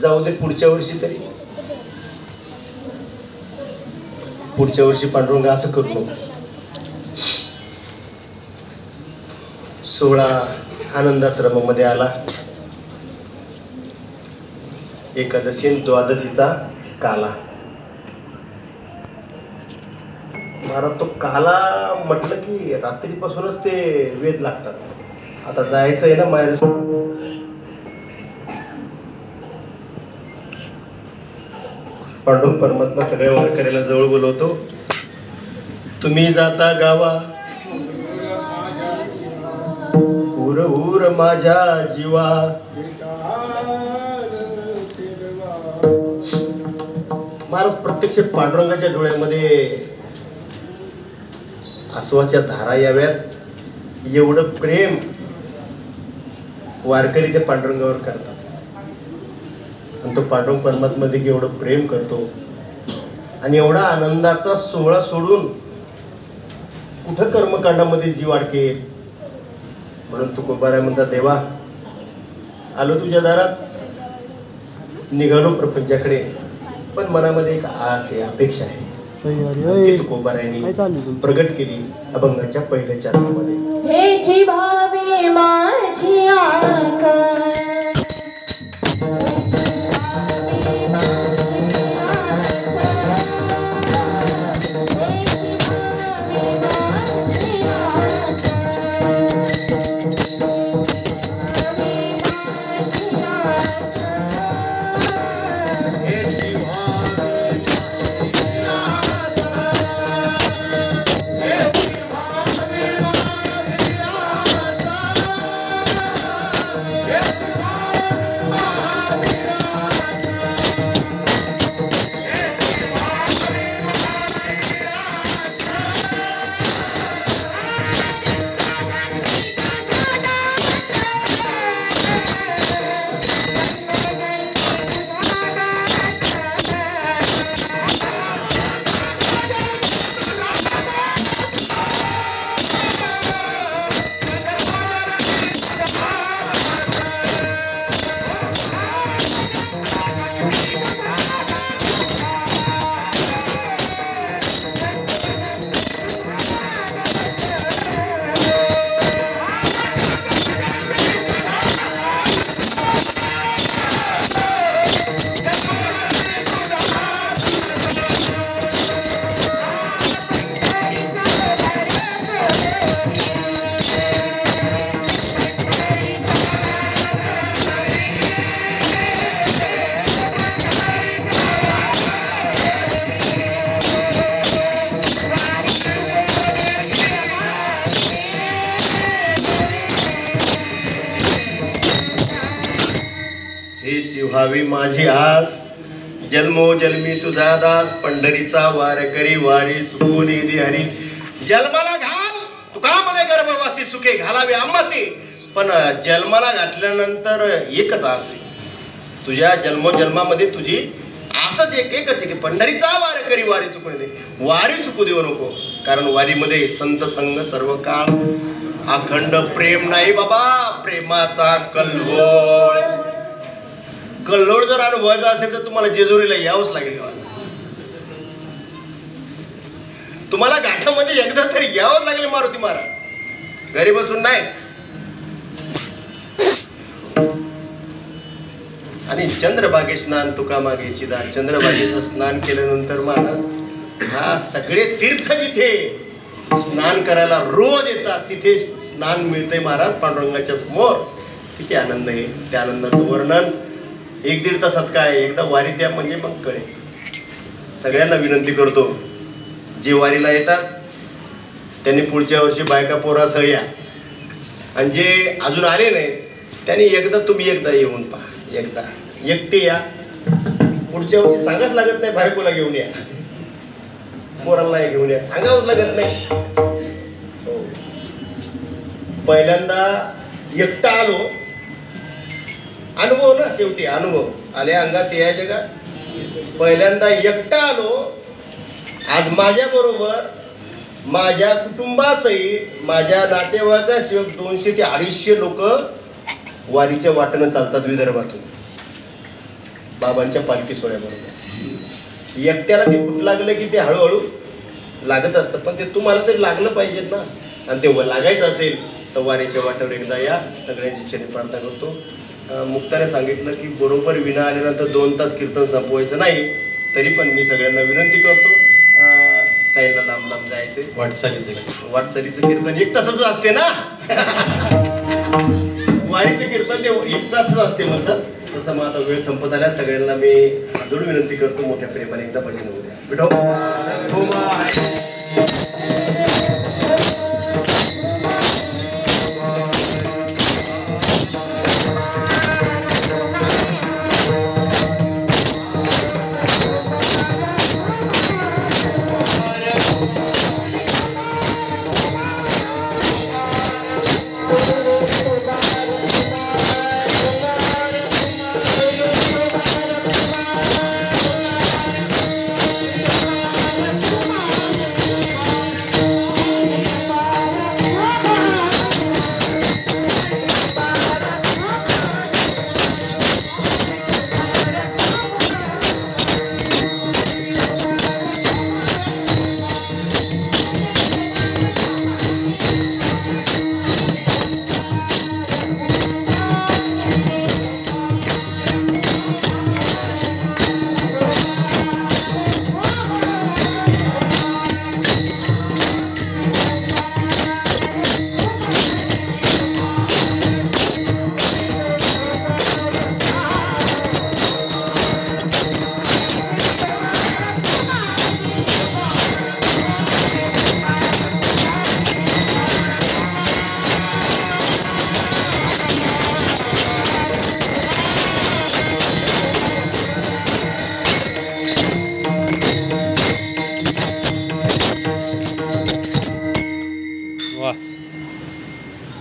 जाऊ दे पुढच्या वर्षी तरी. पुढच्या वर्षी पांडुरंग असं करू नको. 16 आनंदाश्रमामध्ये आला. एकादशी आणि द्वादशीचा काला. महाराज तो काला म्हटलं की रात्रीपासूनच ते वेध लागतात. आता जायचं आहे ना माहेर. पांडुरंग परमात्मा सगळ्या वारकऱ्याला जवळ बोलवतो. तुम्ही जाता गावा उर उर माझ्या जीवा. महाराज प्रत्यक्ष पांडुरंगाच्या डोळ्यामध्ये आसवाच्या धारा याव्यात एवढं प्रेम वारकरी त्या पांडुरंगावर करतात. आणि तो पांडुरंग परमात्मा देखील एवढं प्रेम करतो. आणि एवढा आनंदाचा सोहळा सोडून कुठं कर्मकांडामध्ये जीव अडकेल. म्हणून तुकोबाराय म्हणतात, देवा आलो तुझ्या दारात, निघालो प्रपंचाकडे, पण मनामध्ये एक आस आहे, अपेक्षा आहे. ती तुकोबारायांनी प्रगट केली अभंगाच्या पहिल्या चरणामध्ये. हे जीवावे माझी आस, व्हावी माझी आस, जन्मोजन्मी तुझा दास. पंढरीचा वारकरी वारी चुकून दे हरी. जन्माला घाल तुका म्हणे गर्भवासी, सुखे घालावे आम्हासी. पण जन्माला घातल्यानंतर एकच आस आहे, तुझ्या जन्मोजन्मामध्ये तुझी आसच एकच आहे की पंढरीचा वारकरी वारी चुकून दे. वारी चुकू देऊ नको, कारण वारीमध्ये संत संग सर्व काळ. अखंड प्रेम नाही बाबा, प्रेमाचा कल्लोळ. कल्लोळ जर अनुभवायचा असेल तर तुम्हाला जेजुरीला यावंच लागेल. तुम्हाला घाटामध्ये एकदा तरी यावंच लागेल मारुती महाराज, घरी बसून नाही. आणि चंद्रभागे स्नान तुका मागे चिदा. चंद्रभागेचं स्नान केल्यानंतर महाराज हा सगळे तीर्थ जिथे स्नान करायला रोज येतात तिथे स्नान मिळते महाराज पांडुरंगाच्या समोर. किती आनंद आहे. त्या आनंदाचं वर्णन 1-1.5 तासात काय, एकदा वारी द्या म्हणजे मग कळेल. सगळ्यांना विनंती करतो, जे वारीला येतात त्यांनी पुढच्या वर्षी बायका पोरासह या. आणि जे अजून आले नाही त्यांनी तुम्ही एकदा येऊन पहा. एकदा एकटे या, पुढच्या वर्षी सांगाच लागत नाही बायकोला घेऊन या, पोरांना घेऊन या, सांगावंच लागत नाही. पहिल्यांदा एकटा आलो, अनुभव ना शेवटी, अनुभव आल्या अंगात यायचे का. पहिल्यांदा एकटा आलो. आज माझ्या बरोबर माझ्या कुटुंबासहित माझ्या नातेवाईकाशिवाय 200 ते 250 लोक वारीच्या वाटेनं चालतात विदर्भातून बाबांच्या पालखी सोहळ्याबरोबर. एकट्याला ते फुट लागलं की ते हळूहळू लागत असतं, पण ते तुम्हाला तरी लागलं पाहिजेत ना. आणि ते लागायचं असेल तर वारीच्या वाटेवर एकदा या. सगळ्यांची चरणी प्रार्थना करतो. मुक्ताने सांगितलं की बरोबर विना आल्यानंतर 2 तास कीर्तन संपवायचं नाही. तरी पण मी सगळ्यांना विनंती करतो, काहींना लांब लांब जायचे, वाटचालीचं कीर्तन 1 तासाच असते ना. वारीचं कीर्तन ते 1 तासच असते म्हणतात. तसं मग आता वेळ संपत आल्या. सगळ्यांना मी हातोड विनंती करतो, मोठ्या प्रेमाने एकदा भजन होऊ द्या. विठो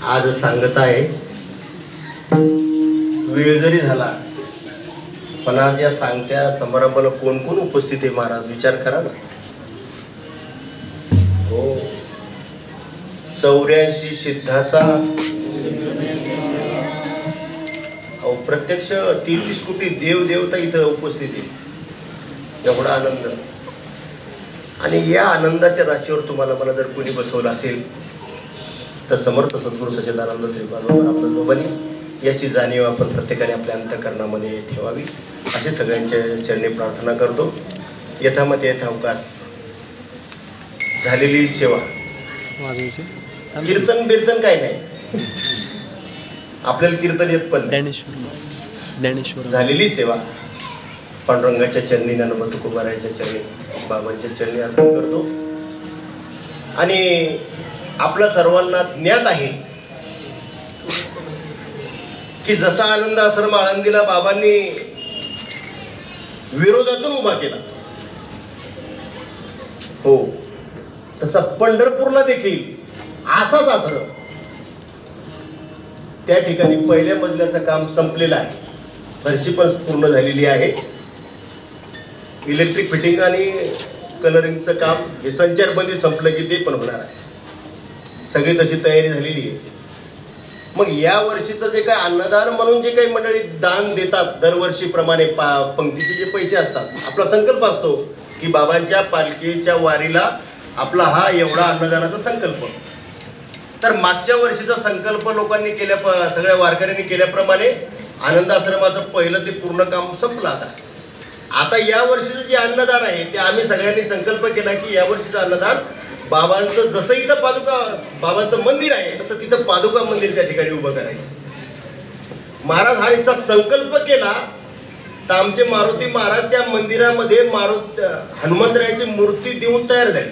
आज सांगत आहे. वेळ जरी झाला पण आज या सांगत्या समारंभाला कोण कोण उपस्थित आहे महाराज, विचार करा ना. हो, 84 सिद्धाचा प्रत्यक्ष 33 कोटी देव देवता इथं उपस्थित आहे. एवढा आनंद. आणि या आनंदाच्या राशीवर तुम्हाला मला जर कोणी बसवलं असेल तर समर्थ सद्गुरू सच्चिदानंद श्रीपाद बाबांनी याची जाणीव आपण प्रत्येकाने आपल्या अंतःकरणामध्ये ठेवावी अशी सगळ्यांच्या चरणी प्रार्थना करतो. यथामते यथावकाश झालेली सेवा, कीर्तन बिर्तन काय नाही, आपल्याला कीर्तन येत पण ज्ञानेश्वर झालेली सेवा पांडुरंगाच्या चरणी, ज्ञानोबा तुकोबारायांच्या चरणी, बाबांच्या चरणी अर्पण करतो. आणि आपल्या सर्वांना ज्ञात आहे की जसा आनंद आश्रम आळंदीला बाबांनी विरोधातून उभा केला, हो, तसा पंढरपूरला देखील असाच आश्रम त्या ठिकाणी पहिल्या मजल्याचं काम संपलेलं आहे. फरशी पण पूर्ण झालेली आहे. इलेक्ट्रिक फिटिंग आणि कलरिंगचं काम, हे संचारबंदी संपलं की ते पण होणार आहे. सगळी तशी तयारी झालेली आहे. मग या वर्षीचं जे काय अन्नदान म्हणून जे काही मंडळी दान देतात दरवर्षीप्रमाणे पंक्तीचे जे पैसे असतात, आपला संकल्प असतो की बाबांच्या पालखीच्या वारीला आपला हा एवढा अन्नदानाचा संकल्प. तर मागच्या वर्षीचा संकल्प लोकांनी केल्या, सगळ्या वारकऱ्यांनी केल्याप्रमाणे आनंद आश्रमाचं पहिलं ते पूर्ण काम संपलं. आता या वर्षीचं जे अन्नदान आहे ते आम्ही सगळ्यांनी संकल्प केला की या वर्षीचं अन्नदान बाबांचं, जसं इथं पादुका बाबांचं मंदिर आहे तसं तिथं पादुका मंदिर त्या ठिकाणी उभं करायचं. महाराज हा नुसता संकल्प केला तर आमचे मारुती महाराज त्या मंदिरामध्ये हनुमंतरायाची मूर्ती देऊन तयार झाली.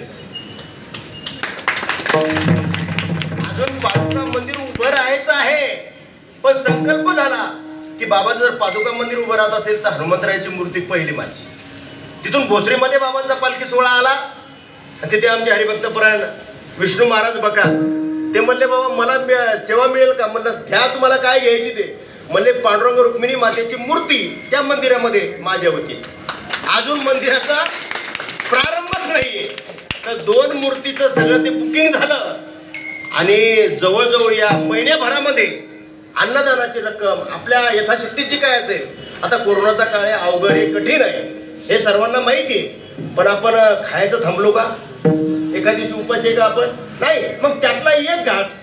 अजून पादुका मंदिर उभं राहायचं आहे, पण संकल्प झाला की बाबाचं जर पादुका मंदिर उभं राहत असेल तर हनुमंतरायाची मूर्ती पहिली माझी. तिथून भोसरीमध्ये बाबांचा पालखी सोहळा आला. तिथे आमचे हरिभक्तपरायण विष्णू महाराज बघा, ते म्हणले बाबा मला सेवा मिळेल का? म्हणलं घ्या, तुम्हाला काय घ्यायची ते. म्हणले पांडुरंग रुक्मिणी मातेची मूर्ती त्या मंदिरामध्ये माझ्या वतीने. अजून मंदिराचा प्रारंभच नाहीये. तर 2 मूर्तीचं सगळं ते बुकिंग झालं आणि जवळजवळ या महिन्याभरामध्ये अन्नदानाची रक्कम आपल्या यथाशक्तीची काय असेल. आता कोरोनाचा काळ आहे, अवघड आहे, कठीण आहे, हे सर्वांना माहिती आहे. पण आपण खायचं थांबलो का? एका दिवशी उपाशी आहे का आपण? नाही. मग त्यातला एक घास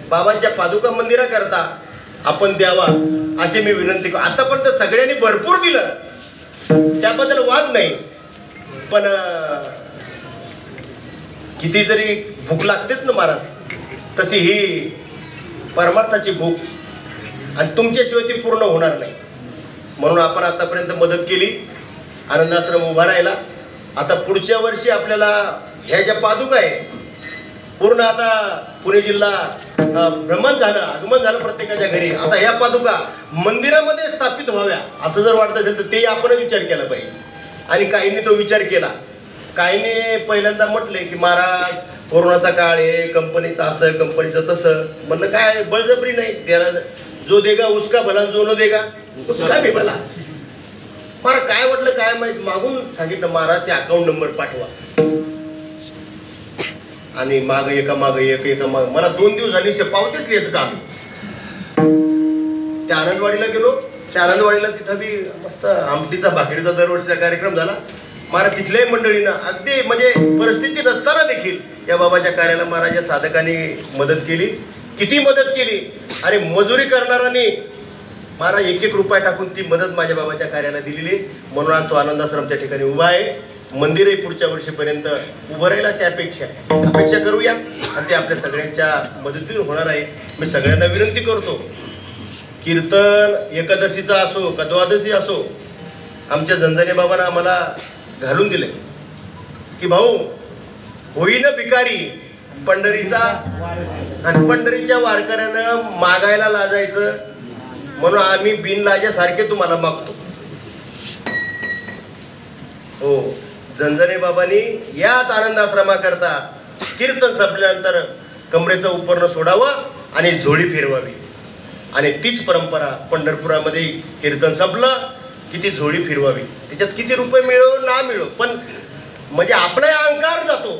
बाबांच्या पादुका मंदिराकरता आपण द्यावा अशी मी विनंती करतो. आतापर्यंत सगळ्यांनी भरपूर दिलं, त्याबद्दल वाद नाही. पण किती जरी भूक लागतेच ना महाराज, तशी ही परमार्थाची भूक आणि तुमच्याशिवाय ती पूर्ण होणार नाही. म्हणून आपण आतापर्यंत मदत केली, आनंदाश्रम उभा राहिला. आता पुढच्या वर्षी आपल्याला ह्या ज्या पादुका आहे पूर्ण आता पुणे जिल्हा भ्रमण झालं, आगमन झालं प्रत्येकाच्या घरी. आता ह्या पादुका मंदिरामध्ये स्थापित व्हाव्या असं जर वाटत असेल तर ते आपणच विचार केला पाहिजे. आणि काहींनी तो विचार केला. काहींनी पहिल्यांदा म्हटले की महाराज कोरोनाचा काळ आहे, कंपनीचं असं कंपनीचं तसं. म्हणलं काय बळजबरी नाही, त्याला जो देगा उसका भला, जो न देगा उसका भी भला. मला काय वाटलं काय माहित, मागून सांगितलं महाराज ते अकाउंट नंबर पाठवा. आणि माग एका माग मला 2 दिवस झाली ते पावतेच लिहायचं काम. त्या आनंदवाडीला गेलो. त्या आनंदवाडीला तिथं बी मस्त आमटीचा भाकरीचा दरवर्षीचा कार्यक्रम झाला. महाराज तिथल्याही मंडळीनं अगदी म्हणजे परिस्थिती नसताना देखील या बाबाच्या कार्याला महाराज या साधकांनी मदत केली. किती मदत केली. आणि मजुरी करणाऱ्यांनी महाराज 1-1 रुपया टाकून ती मदत माझ्या बाबाच्या कार्याला दिलेली. म्हणून आज तो आनंदाश्रम त्या ठिकाणी उभा आहे. मंदिरही पुढच्या वर्षीपर्यंत उभं राहील अशी अपेक्षा करूया. आणि ते आपल्या सगळ्यांच्या मदतीने होणार आहे. मी सगळ्यांना विनंती करतो, कीर्तन एकादशीचा असो का द्वादशी असो, आमच्या झंझणे बाबांना आम्हाला घालून दिले की भाऊ होईन भिकारी पंढरीचा, आणि पंढरीच्या वारकऱ्यानं मागायला लाजायचं म्हणून आम्ही बिनलाजासारखे तुम्हाला मागतो. हो, झंझणे बाबांनी याच आनंदाश्रमाकरता कीर्तन संपल्यानंतर कमरेचं उपरणं सोडावं आणि झोळी फिरवावी. आणि तीच परंपरा पंढरपुरामध्ये कीर्तन संपलं की ती झोळी फिरवावी. त्याच्यात किती रुपये मिळो ना मिळो, पण म्हणजे आपला अहंकार जातो.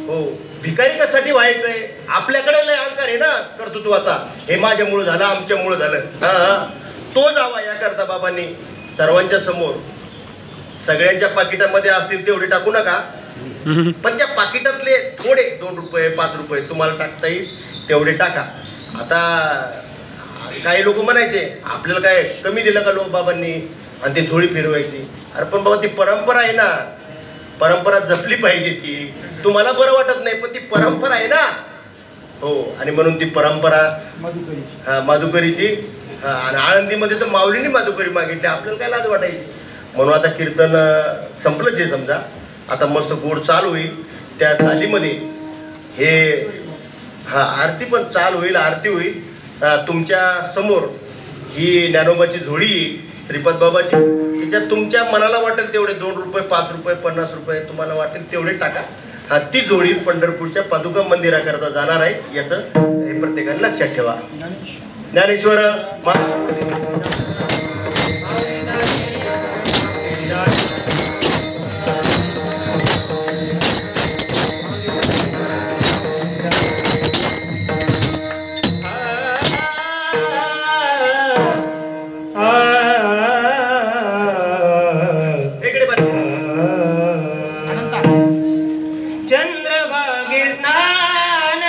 हो, भिकारी कशासाठी व्हायचंय? आपल्याकडे लय अहंकार आहे ना कर्तृत्वाचा, हे माझ्यामुळं झालं, आमच्यामुळं झालं. तो जावा याकरता बाबांनी सर्वांच्या समोर सगळ्यांच्या पाकिटामध्ये असतील तेवढे टाकू नका, पण त्या पाकिटातले थोडे 2 रुपये 5 रुपये तुम्हाला टाकता येईल तेवढे टाका. आता काही लोक म्हणायचे आपल्याला काय कमी दिलं का लोक बाबांनी आणि ते झोळी फिरवायची. अरे पण बाबा ती परंपरा आहे ना, परंपरा जपली पाहिजे. ती तुम्हाला बरं वाटत नाही पण ती परंपरा आहे ना. हो, आणि म्हणून ती परंपरा माधुकरीची. आणि आळंदीमध्ये तर माऊलींनी माधुकरी मागितली, आपल्याला काय लाज वाटायची. म्हणून आता कीर्तन संपलंच आहे समजा. आता मस्त गोड चाल होईल. त्या चालीमध्ये हे आरती पण चाल होईल, आरती होईल. तुमच्या समोर ही ज्ञानोबाची झोळी येईल श्रीपाद बाबाची. त्याच्यात तुमच्या मनाला वाटेल तेवढे 2 रुपये 5 रुपये 50 रुपये तुम्हाला वाटेल तेवढे टाका. ती झोळी पंढरपूरच्या पादुका मंदिराकरता जाणार आहे याचं हे प्रत्येकाने लक्षात ठेवा. ज्ञानेश्वर चंद्रभागे स्नान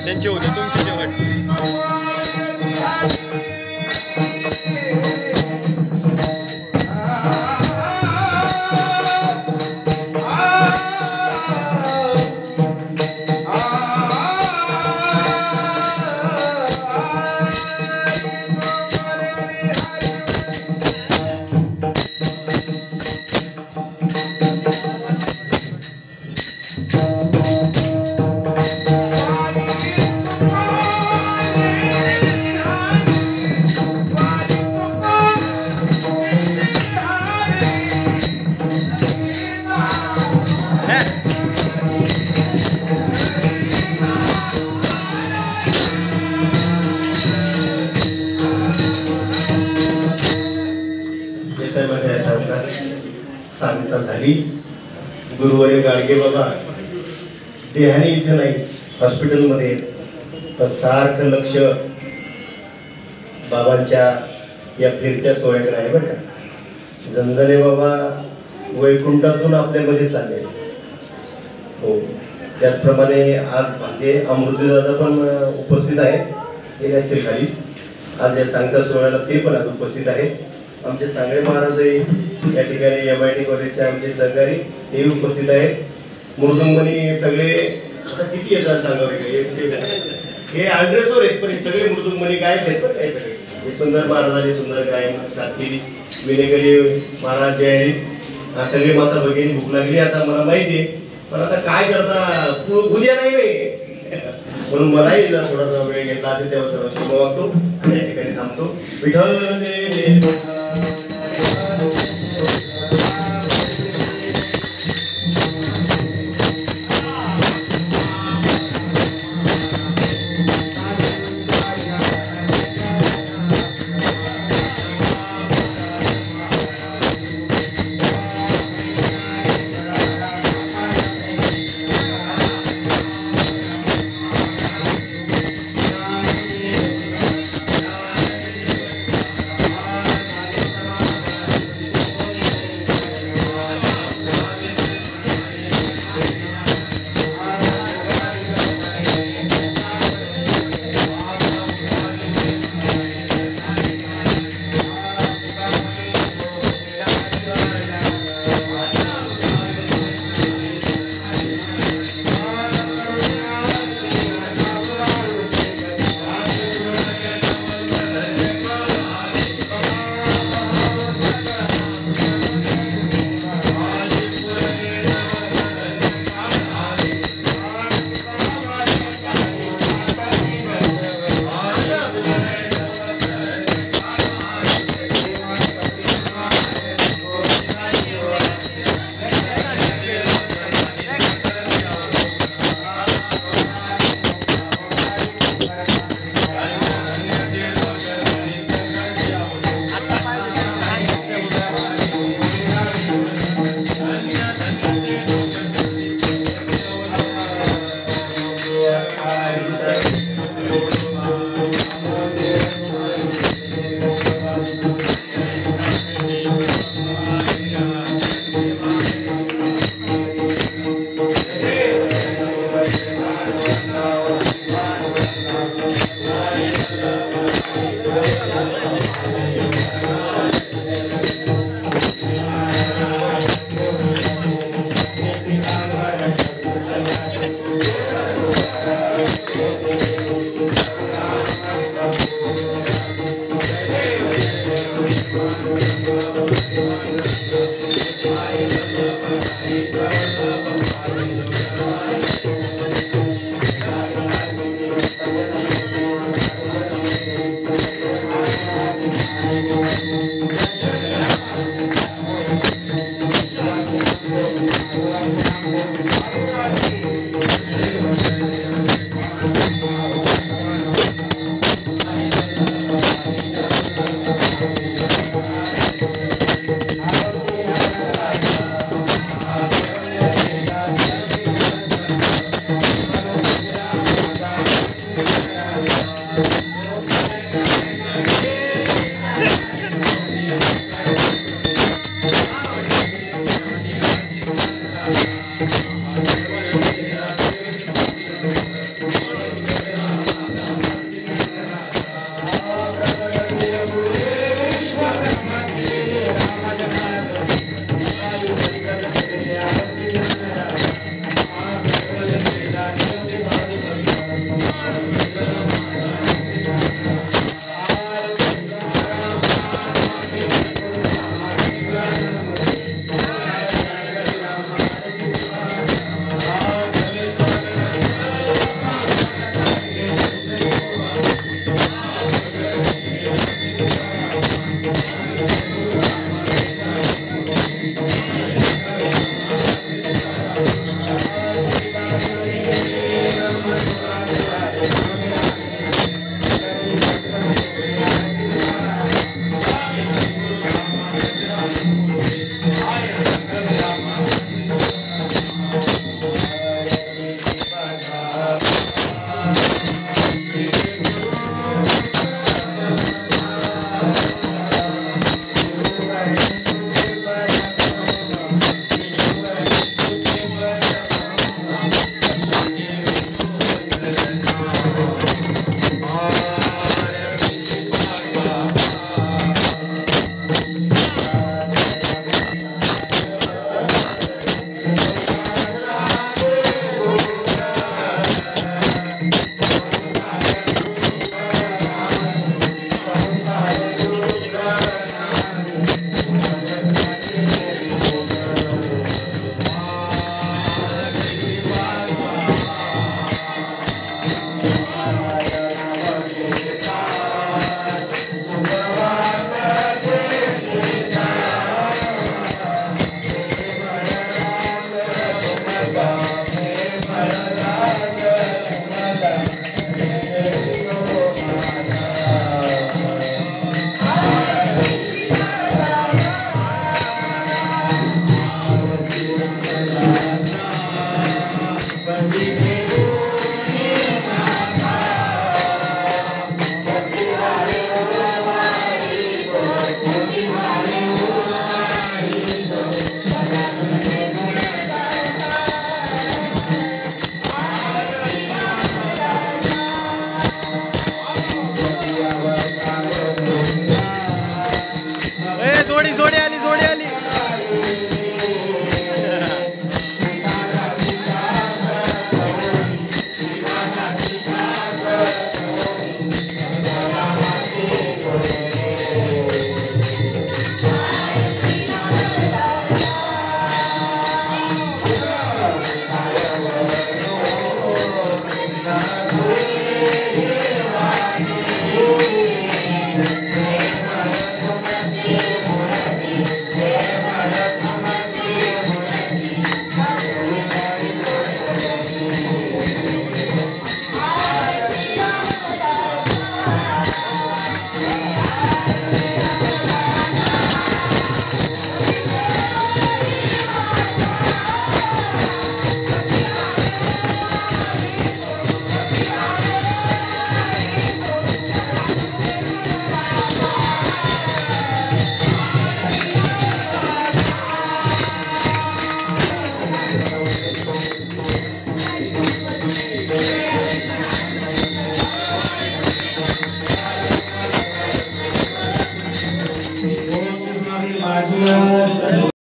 त्यांचे होते तुमचे जेवण. त्यामध्ये अवकाश सांगता झाली. गुरुवारी गाडगे बाबा देहाने इथे नाही, हॉस्पिटलमध्ये, पण सारखं लक्ष बाबांच्या या फिरत्या सोहळ्याकडे आहे बरं का. जंजने बाबा वैकुंठातून आपल्यामध्ये चालले. हो, त्याचप्रमाणे आज ते अमृतदादा पण उपस्थित आहेत, ते नसतील खाली. आज या सांगता सोहळ्याला ते पण आज उपस्थित आहेत. आमचे सांगळे महाराजही या ठिकाणी MIT कॉलेजचे आमचे सहकारी तेही उपस्थित आहेत. मृदुंगमणी सगळे आता किती येतात सांगा वेगळे, 100 हे ॲड्रेसवर आहेत, पण हे सगळे मृदुंगमणी काय आहेत पण काय सगळे हे सुंदर महाराजांनी सुंदर गायन साथी विनेकरी महाराज जे आहे, सगळे माता भगिनी भूक लागली आता मला माहिती आहे, पण आता काय करता उद्या नाही बाई म्हणून मलाही जर थोडासा वेळ घेतला असेल तेव्हा सर्व शिव वागतो आणि या ठिकाणी थांबतो. विठ्ठल जय जोडी जोडी आली जोडी आली